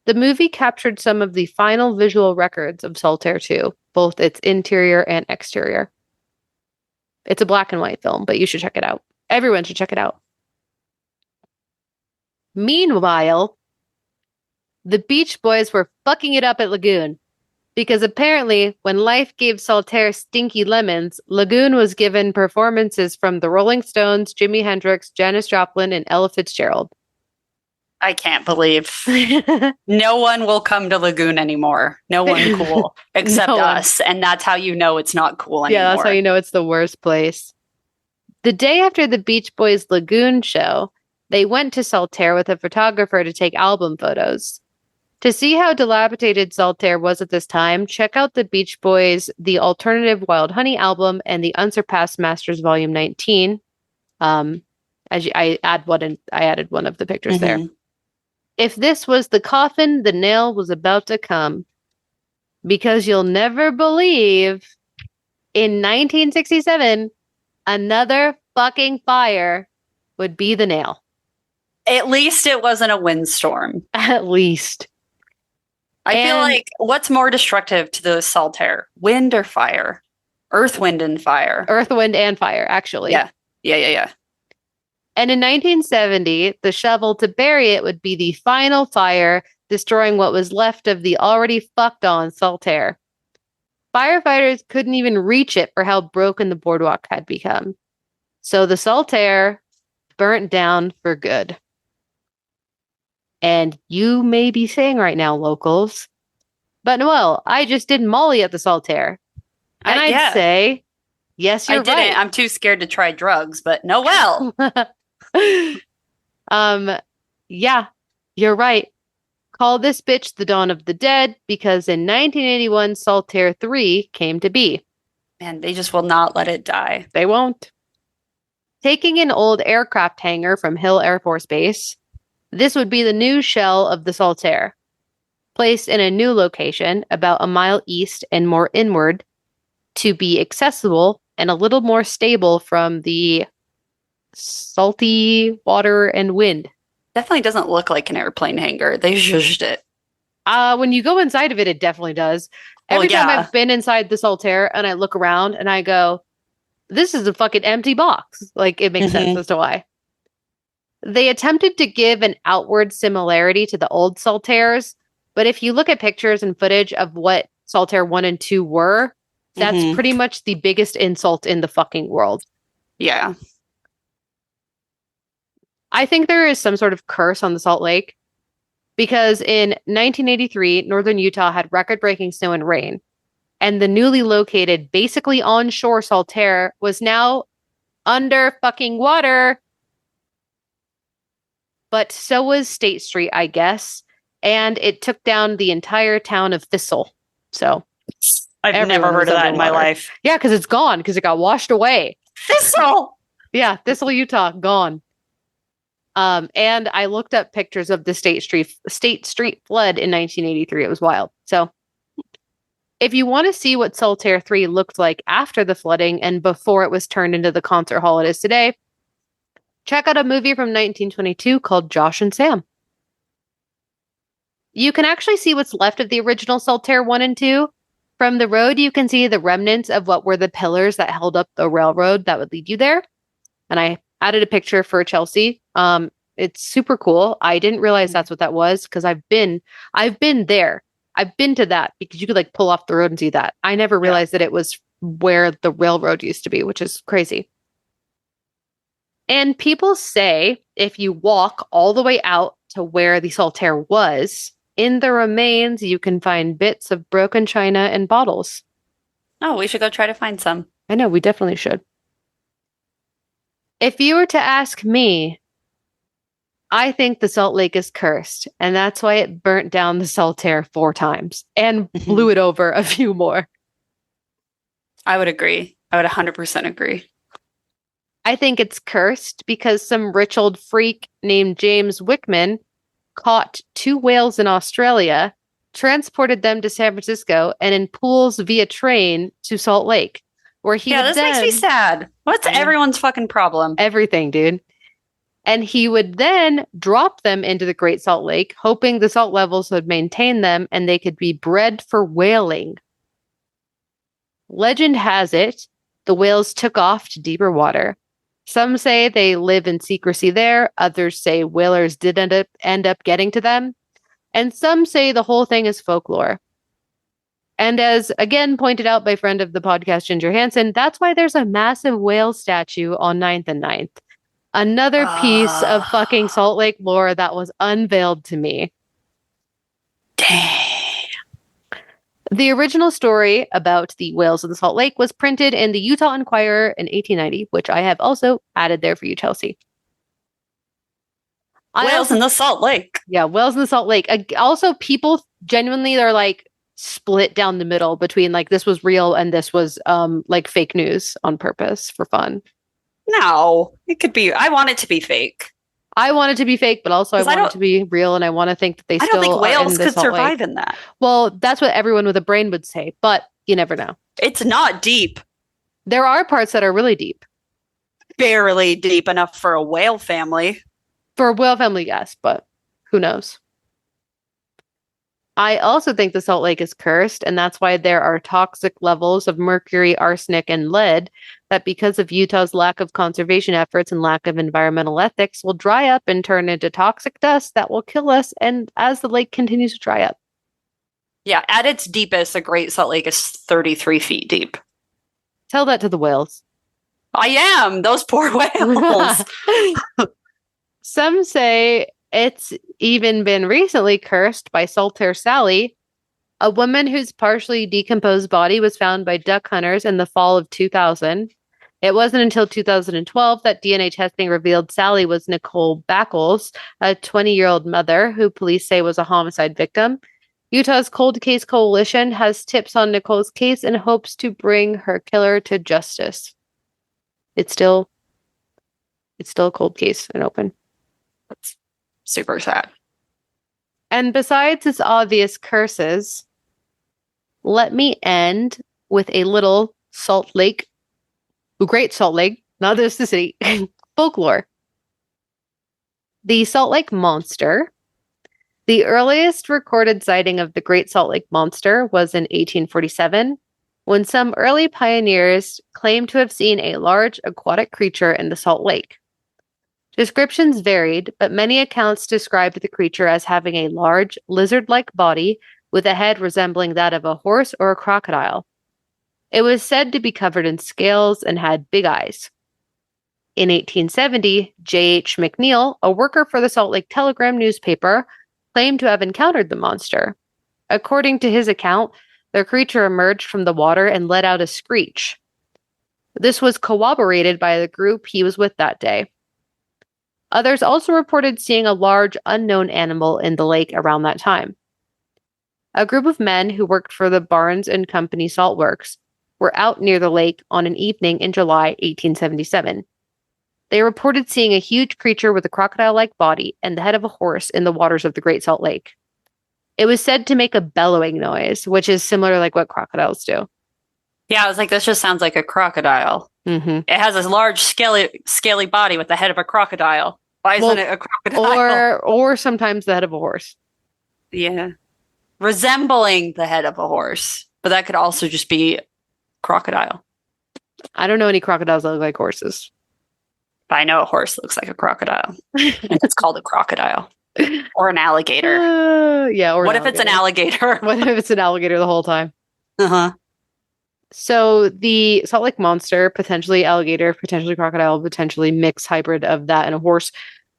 The movie captured some of the final visual records of Saltair 2, both its interior and exterior. It's a black and white film, but you should check it out. Everyone should check it out. Meanwhile, the Beach Boys were fucking it up at Lagoon. Because apparently, when life gave Saltair stinky lemons, Lagoon was given performances from the Rolling Stones, Jimi Hendrix, Janis Joplin, and Ella Fitzgerald. I can't believe no one will come to Lagoon anymore. No one cool except us. And that's how you know it's not cool anymore. Yeah, that's how you know it's the worst place. The day after the Beach Boys Lagoon show, they went to Saltair with a photographer to take album photos. To see how dilapidated Saltair was at this time, check out the Beach Boys' The Alternative Wild Honey album and the Unsurpassed Masters Volume 19. I added one of the pictures there. If this was the coffin, the nail was about to come. Because you'll never believe, in 1967, another fucking fire would be the nail. At least it wasn't a windstorm. At least. I feel like, what's more destructive to the Saltair? Wind or fire? Earth, wind, and fire. Earth, wind, and fire, actually. Yeah. And in 1970, the shovel to bury it would be the final fire, destroying what was left of the already fucked on Saltair. Firefighters couldn't even reach it for how broken the boardwalk had become. So the Saltair burnt down for good. And you may be saying right now, locals, but Noelle, I just did Molly at the Saltair. And I'd say, yes, you're right. I'm too scared to try drugs, but Noelle. Yeah, you're right. Call this bitch the Dawn of the Dead because in 1981, Saltair 3 came to be. Man, they just will not let it die. They won't. Taking an old aircraft hangar from Hill Air Force Base, this would be the new shell of the Saltair. Placed in a new location, about a mile east and more inward, to be accessible and a little more stable from the salty water and wind. Definitely doesn't look like an airplane hangar. They zhuzhed it. When you go inside of it, it definitely does. Every time I've been inside the Saltair and I look around and I go, this is a fucking empty box. Like, it makes sense as to why. They attempted to give an outward similarity to the old Saltairs, but if you look at pictures and footage of what Saltair 1 and 2 were, that's pretty much the biggest insult in the fucking world. Yeah. I think there is some sort of curse on the Salt Lake because in 1983, northern Utah had record-breaking snow and rain, and the newly located, basically onshore Saltair was now under fucking water. But so was State Street, I guess, and it took down the entire town of Thistle. So I've never heard of that in my life. Yeah, because it's gone, because it got washed away. Thistle! Yeah, Thistle, Utah, gone. And I looked up pictures of the State Street flood in 1983. It was wild. So if you want to see what Saltair 3 looked like after the flooding and before it was turned into the concert hall it is today, check out a movie from 1922 called Josh and Sam. You can actually see what's left of the original Saltair 1 and 2. From the road, you can see the remnants of what were the pillars that held up the railroad that would lead you there. And I added a picture for Chelsea. It's super cool. I didn't realize that's what that was because I've been there. I've been to that because you could like pull off the road and see that. I never realized that it was where the railroad used to be, which is crazy. And people say if you walk all the way out to where the Saltair was, in the remains, you can find bits of broken china and bottles. Oh, we should go try to find some. I know, we definitely should. If you were to ask me, I think the Salt Lake is cursed, and that's why it burnt down the Saltair 4 times and blew it over a few more. I would agree. I would 100% agree. I think it's cursed because some rich old freak named James Wickman caught 2 whales in Australia, transported them to San Francisco, and in pools via train to Salt Lake, where he would this makes me sad. What's everyone's fucking problem? Everything, dude. And he would then drop them into the Great Salt Lake, hoping the salt levels would maintain them and they could be bred for whaling. Legend has it, the whales took off to deeper water. Some say they live in secrecy there. Others say whalers did end up getting to them. And some say the whole thing is folklore. And as again pointed out by friend of the podcast, Ginger Hansen, that's why there's a massive whale statue on 9th and 9th. Another piece of fucking Salt Lake lore that was unveiled to me. Dang. The original story about the whales of the Salt Lake was printed in the Utah Enquirer in 1890, which I have also added there for you, Chelsea. Whales in the Salt Lake. Yeah, whales in the Salt Lake. Also, people genuinely are like split down the middle between like this was real and this was like fake news on purpose for fun. No, it could be. I want it to be fake. I want it to be fake, but also I want it to be real, and I want to think that they still I don't think whales could survive lake. in that. Well, that's what everyone with a brain would say, but you never know. It's not deep. There are parts that are really deep. Barely deep enough for a whale family. For a whale family, yes, but who knows? I also think the Salt Lake is cursed, and that's why there are toxic levels of mercury, arsenic, and lead that, because of Utah's lack of conservation efforts and lack of environmental ethics, will dry up and turn into toxic dust that will kill us, and as the lake continues to dry up. Yeah, at its deepest, the Great Salt Lake is 33 feet deep. Tell that to the whales. I am! Those poor whales! Some say it's even been recently cursed by Saltair Sally, a woman whose partially decomposed body was found by duck hunters in the fall of 2000. It wasn't until 2012 that DNA testing revealed Sally was Nicole Backles, a 20-year-old mother who police say was a homicide victim. Utah's Cold Case Coalition has tips on Nicole's case and hopes to bring her killer to justice. It's still a cold case and open. That's super sad. And besides its obvious curses, let me end with a little Salt Lake, Great Salt Lake, not just the city, folklore. The Salt Lake Monster. The earliest recorded sighting of the Great Salt Lake Monster was in 1847, when some early pioneers claimed to have seen a large aquatic creature in the Salt Lake. Descriptions varied, but many accounts described the creature as having a large, lizard-like body with a head resembling that of a horse or a crocodile. It was said to be covered in scales and had big eyes. In 1870, J.H. McNeil, a worker for the Salt Lake Telegram newspaper, claimed to have encountered the monster. According to his account, the creature emerged from the water and let out a screech. This was corroborated by the group he was with that day. Others also reported seeing a large, unknown animal in the lake around that time. A group of men who worked for the Barnes and Company Salt Works were out near the lake on an evening in July 1877. They reported seeing a huge creature with a crocodile-like body and the head of a horse in the waters of the Great Salt Lake. It was said to make a bellowing noise, which is similar like what crocodiles do. Yeah, I was like, this just sounds like a crocodile. Mm-hmm. It has a large, scaly body with the head of a crocodile. Why isn't it a crocodile? Or sometimes the head of a horse. Yeah. Resembling the head of a horse. But that could also just be crocodile. I don't know any crocodiles that look like horses. But I know a horse looks like a crocodile. It's called a crocodile. Or an alligator. Yeah. Or what if it's an alligator? What if it's an alligator the whole time? Uh-huh. So the Salt Lake Monster, potentially alligator, potentially crocodile, potentially mixed hybrid of that and a horse,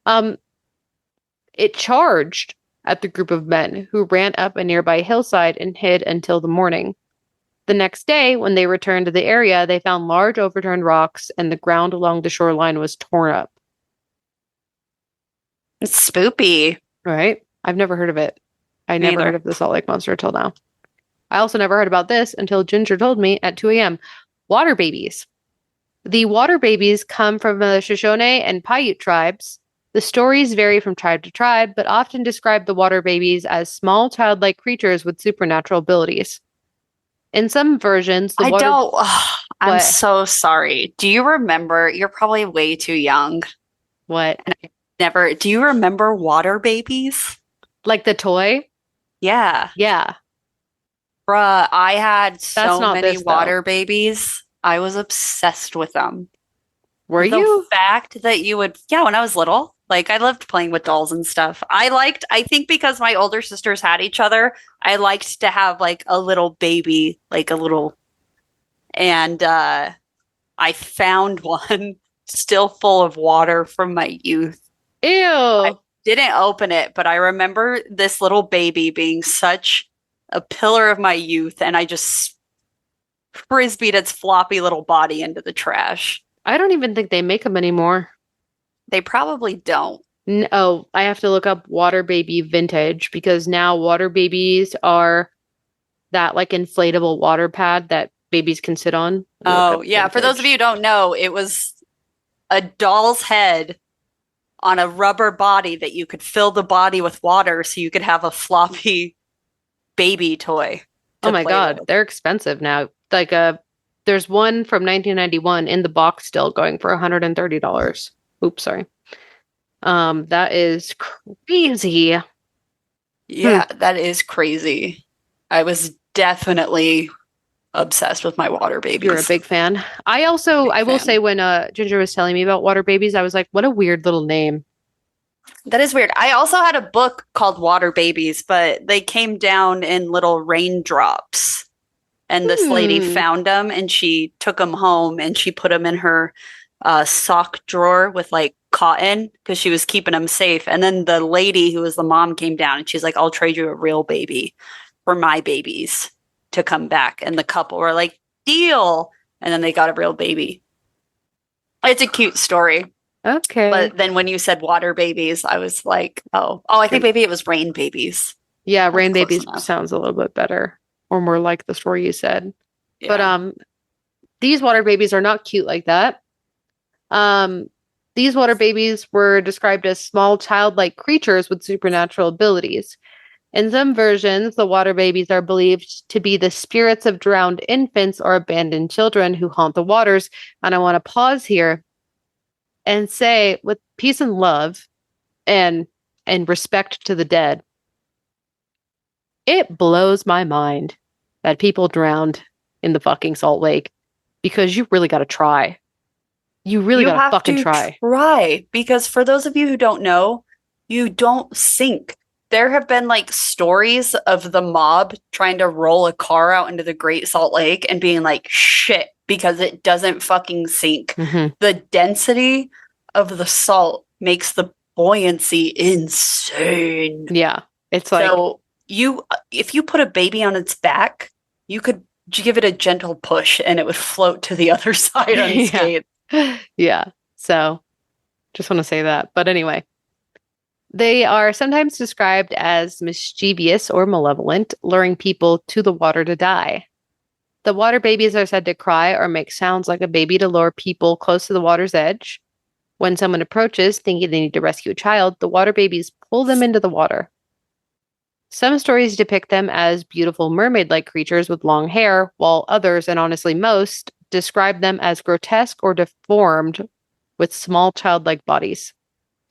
it charged at the group of men who ran up a nearby hillside and hid until the morning. The next day, when they returned to the area, they found large overturned rocks and the ground along the shoreline was torn up. It's spoopy. Right? I've never heard of it. I never heard of the Salt Lake Monster until now. I also never heard about this until Ginger told me at 2 a.m. Water babies. The water babies come from the Shoshone and Paiute tribes. The stories vary from tribe to tribe, but often describe the water babies as small childlike creatures with supernatural abilities. In some versions, I'm so sorry. Do you remember? You're probably way too young. What? Do you remember water babies? Like the toy? Yeah. Yeah. Bruh, I had so many water though. babies. I was obsessed with them. Were you? The fact that you would, when I was little, like I loved playing with dolls and stuff. I think because my older sisters had each other, I liked to have like a little baby, and I found one still full of water from my youth. Ew. I didn't open it, but I remember this little baby being such a pillar of my youth, and I just frisbeed its floppy little body into the trash. I don't even think they make them anymore. They probably don't. No, I have to look up water baby vintage because now water babies are that like inflatable water pad that babies can sit on. Oh, yeah. For those of you who don't know, it was a doll's head on a rubber body that you could fill the body with water so you could have a floppy baby toy. Oh my God, they're expensive now. Like there's one from 1991 in the box still going for $130. Oops, sorry. That is crazy. Yeah, that is crazy. I was definitely obsessed with my water babies. You're a big fan. I will say when Ginger was telling me about water babies, I was like, what a weird little name. That is weird. I also had a book called Water Babies, but they came down in little raindrops. And this lady found them and she took them home and she put them in her sock drawer with like cotton because she was keeping them safe. And then the lady who was the mom came down and she's like, I'll trade you a real baby for my babies to come back. And the couple were like, deal. And then they got a real baby. It's a cute story. Okay. But then when you said water babies, I was like, I think maybe it was rain babies. Yeah, rain babies sounds a little bit better or more like the story you said. Yeah. But these water babies are not cute like that. These water babies were described as small childlike creatures with supernatural abilities. In some versions, the water babies are believed to be the spirits of drowned infants or abandoned children who haunt the waters. And I want to pause here and say, with peace and love and respect to the dead, it blows my mind that people drowned in the fucking Salt Lake because you really got to try. You really got to fucking try. Because for those of you who don't know, you don't sink. There have been like stories of the mob trying to roll a car out into the Great Salt Lake and being like, shit, because it doesn't fucking sink. Mm-hmm. The density of the salt makes the buoyancy insane. Yeah. It's like, so if you put a baby on its back, you could give it a gentle push and it would float to the other side unscathed. Yeah. So just want to say that. But anyway, they are sometimes described as mischievous or malevolent, luring people to the water to die. The water babies are said to cry or make sounds like a baby to lure people close to the water's edge. When someone approaches thinking they need to rescue a child, the water babies pull them into the water. Some stories depict them as beautiful mermaid-like creatures with long hair, while others, and honestly most, describe them as grotesque or deformed with small childlike bodies.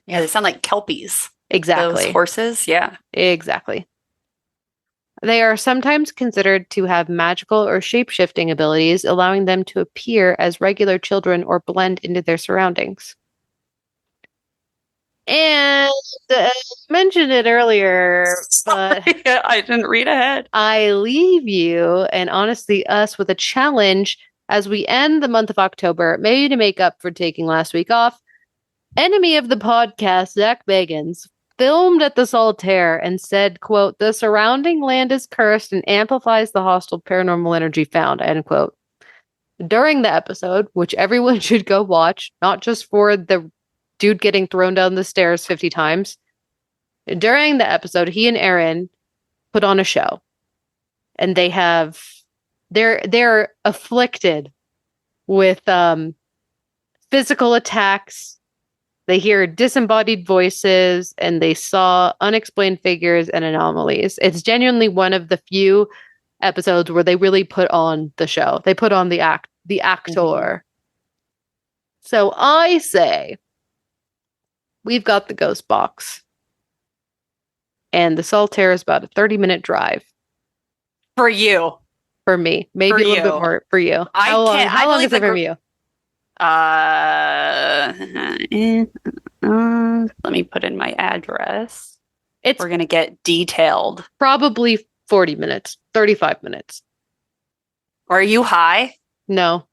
Yeah, they sound like kelpies. Exactly. Those horses, yeah. Exactly. They are sometimes considered to have magical or shape-shifting abilities, allowing them to appear as regular children or blend into their surroundings. And I mentioned it earlier, but I didn't read ahead. I leave you, and honestly us, with a challenge as we end the month of October, maybe to make up for taking last week off. Enemy of the podcast, Zach Bagans, filmed at the Saltair and said, quote, "The surrounding land is cursed and amplifies the hostile paranormal energy found," end quote. During the episode, which everyone should go watch, not just for the dude getting thrown down the stairs 50 times. During the episode, he and Aaron put on a show. And they're afflicted with physical attacks. They hear disembodied voices and they saw unexplained figures and anomalies. It's genuinely one of the few episodes where they really put on the show. They put on the actor. Mm-hmm. So I say, we've got the ghost box. And the Saltair is about a 30-minute drive. For you. For me. Maybe a little bit more for you. How long is it from you? Let me put in my address. We're going to get detailed. Probably 40 minutes. 35 minutes. Are you high? No.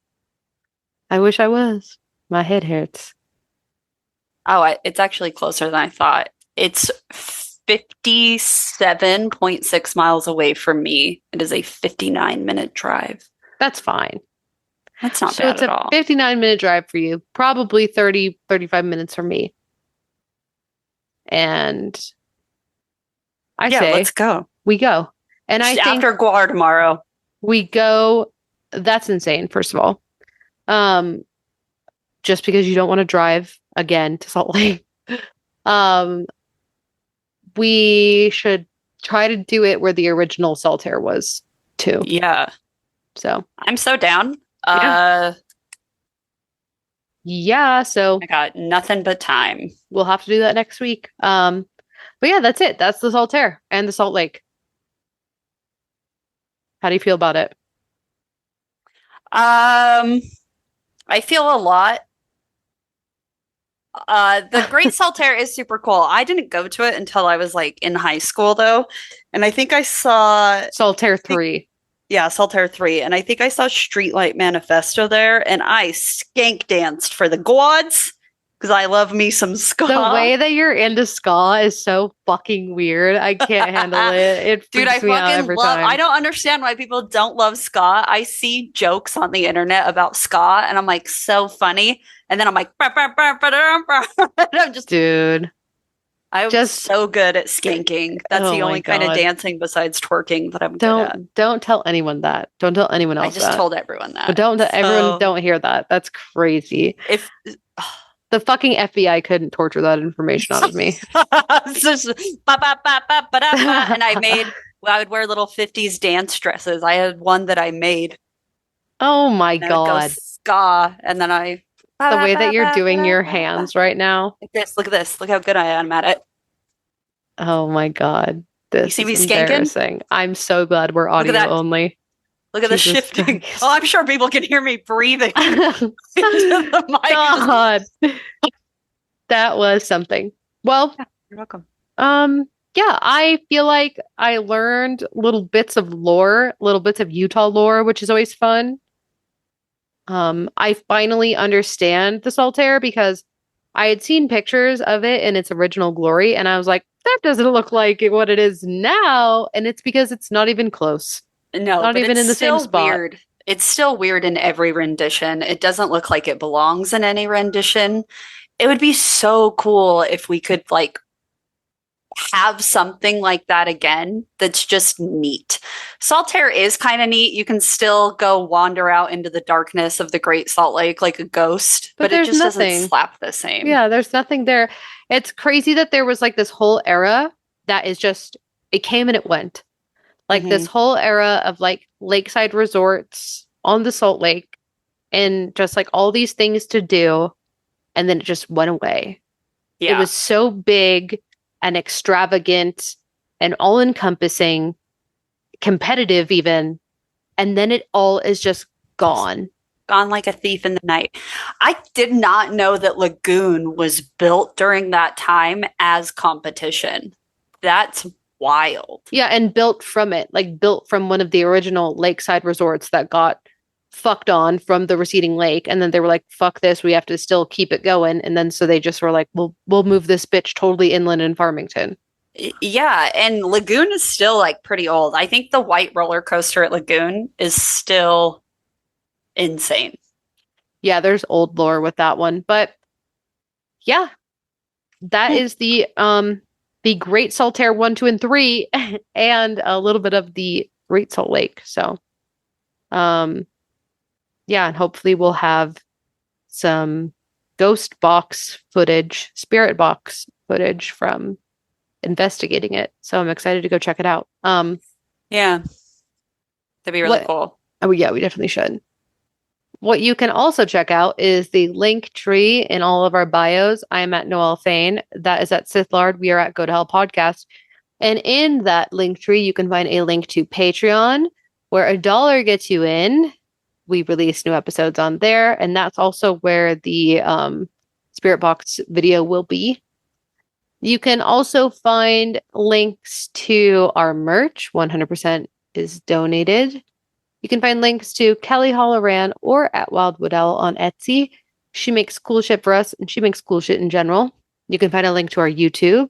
I wish I was. My head hurts. Oh, it's actually closer than I thought. It's 57.6 miles away from me. It is a 59-minute drive. That's fine. That's not bad at all. So it's a 59-minute drive for you. Probably 30, 35 minutes for me. And I say, let's go. We go. And just I think after Guar tomorrow. We go. That's insane, first of all. just because you don't want to drive again to Salt Lake. We should try to do it where the original Saltair was too. Yeah. So I'm so down. Yeah, so I got nothing but time. We'll have to do that next week. But yeah, that's it. That's the Saltair and the Salt Lake. How do you feel about it? I feel a lot. The Great Saltair is super cool. I didn't go to it until I was like in high school though. And I think I saw Saltair 3. Yeah, Saltair 3. And I think I saw Streetlight Manifesto there and I skank danced for the gods because I love me some ska. The way that you're into ska is so fucking weird. I can't handle it. It freaks Dude, I me out every time. I don't understand why people don't love ska. I see jokes on the internet about ska and I'm like, so funny. And then I'm like, bah, bah, bah, bah, bah, bah. I'm just, dude. I'm just so good at skanking. That's the only kind of dancing besides twerking that I'm good at. Don't tell anyone that. Don't tell anyone else. I just told everyone that. Everyone don't hear that. That's crazy. If the fucking FBI couldn't torture that information out of me. And I would wear little 50s dance dresses. I had one that I made. Oh my God. Ska, and then the way that you're doing your hands right now. Look at this. Look how good I am at it. Oh my God. This you see me is skanking? Embarrassing. I'm so glad we're audio only. Look at the shifting. Christ. Oh, I'm sure people can hear me breathing into the mic. God. That was something. Well, you're welcome. Yeah, I feel like I learned little bits of lore, little bits of Utah lore, which is always fun. I finally understand the Saltair because I had seen pictures of it in its original glory, and I was like, that doesn't look like what it is now. And it's because it's not even close. No, not even in the same spot. Weird. It's still weird in every rendition. It doesn't look like it belongs in any rendition. It would be so cool if we could like have something like that again that's just neat. Saltair is kind of neat. You can still go wander out into the darkness of the Great Salt Lake like a ghost, but it just doesn't slap the same. Yeah, there's nothing there. It's crazy that there was like this whole era that is just, it came and it went. Like this whole era of like lakeside resorts on the Salt Lake and just like all these things to do. And then it just went away. Yeah. It was so big and extravagant and all encompassing, competitive even. And then it all is just gone. Gone like a thief in the night. I did not know that Lagoon was built during that time as competition. That's wild. Yeah, and built from it, like built from one of the original lakeside resorts that got fucked on from the receding lake, and then they were like, fuck this, we have to still keep it going. And then so they just were like, we'll move this bitch totally inland in Farmington. Yeah, and Lagoon is still like pretty old. I think the white roller coaster at Lagoon is still insane. Yeah, there's old lore with that one, but yeah, that is the Great Saltair 1, 2, and 3, and a little bit of the Great Salt Lake. So, yeah, and hopefully we'll have some ghost box footage, spirit box footage from investigating it. So I'm excited to go check it out. Yeah, that'd be really cool. Oh yeah, we definitely should. What you can also check out is the link tree in all of our bios. I'm at Noelle Fain. That is at Sith Lord. We are at Go to Hell Podcast. And in that link tree, you can find a link to Patreon, where $1 gets you in. We release new episodes on there. And that's also where the Spirit Box video will be. You can also find links to our merch. 100% is donated. You can find links to Kelly Holloran or at Wildwood Owl on Etsy. She makes cool shit for us, and she makes cool shit in general. You can find a link to our YouTube,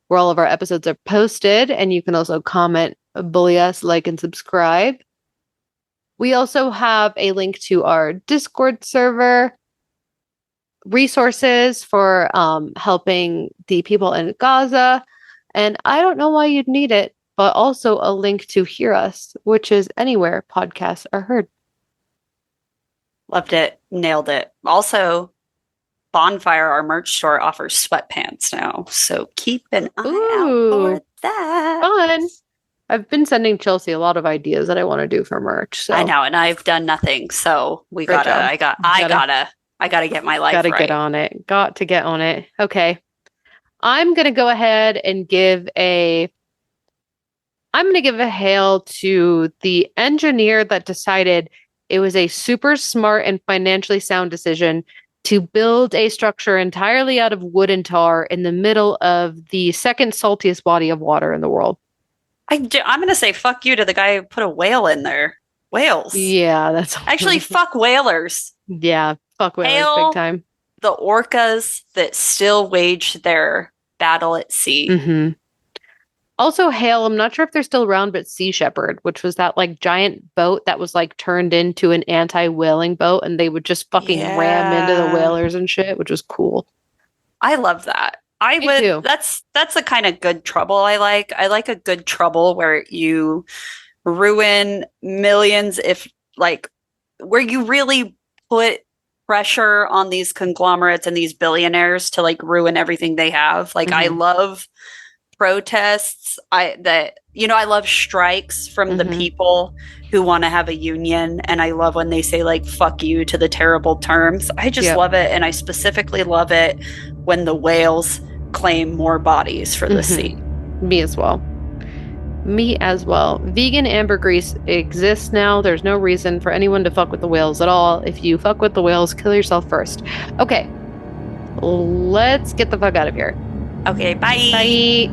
where all of our episodes are posted, and you can also comment, bully us, like, and subscribe. We also have a link to our Discord server, resources for helping the people in Gaza, and I don't know why you'd need it, but also a link to Hear Us, which is anywhere podcasts are heard. Loved it. Nailed it. Also, Bonfire, our merch store, offers sweatpants now. So keep an eye out for that. Fun. I've been sending Chelsea a lot of ideas that I want to do for merch. So. I know, and I've done nothing. So I gotta get my life right. Gotta get on it. Got to get on it. Okay. I'm gonna go ahead and give a hail to the engineer that decided it was a super smart and financially sound decision to build a structure entirely out of wood and tar in the middle of the second saltiest body of water in the world. I'm going to say fuck you to the guy who put a whale in there. Whales. Yeah, that's actually fuck whalers. Yeah, fuck whalers big time. The orcas that still waged their battle at sea. Mm-hmm. Also, hail, I'm not sure if they're still around, but Sea Shepherd, which was that like giant boat that was like turned into an anti-whaling boat, and they would just fucking ram into the whalers and shit, which was cool. I love that. Me too. That's the kind of good trouble I like. I like a good trouble where you ruin millions, where you really put pressure on these conglomerates and these billionaires to like ruin everything they have. Like I love protests. I love strikes from the people who want to have a union, and I love when they say like fuck you to the terrible terms. I just love it, and I specifically love it when the whales claim more bodies for the sea. Me as well. Vegan ambergris exists now. There's no reason for anyone to fuck with the whales at all. If you fuck with the whales, kill yourself first. Okay, let's get the fuck out of here. Okay, bye. Bye.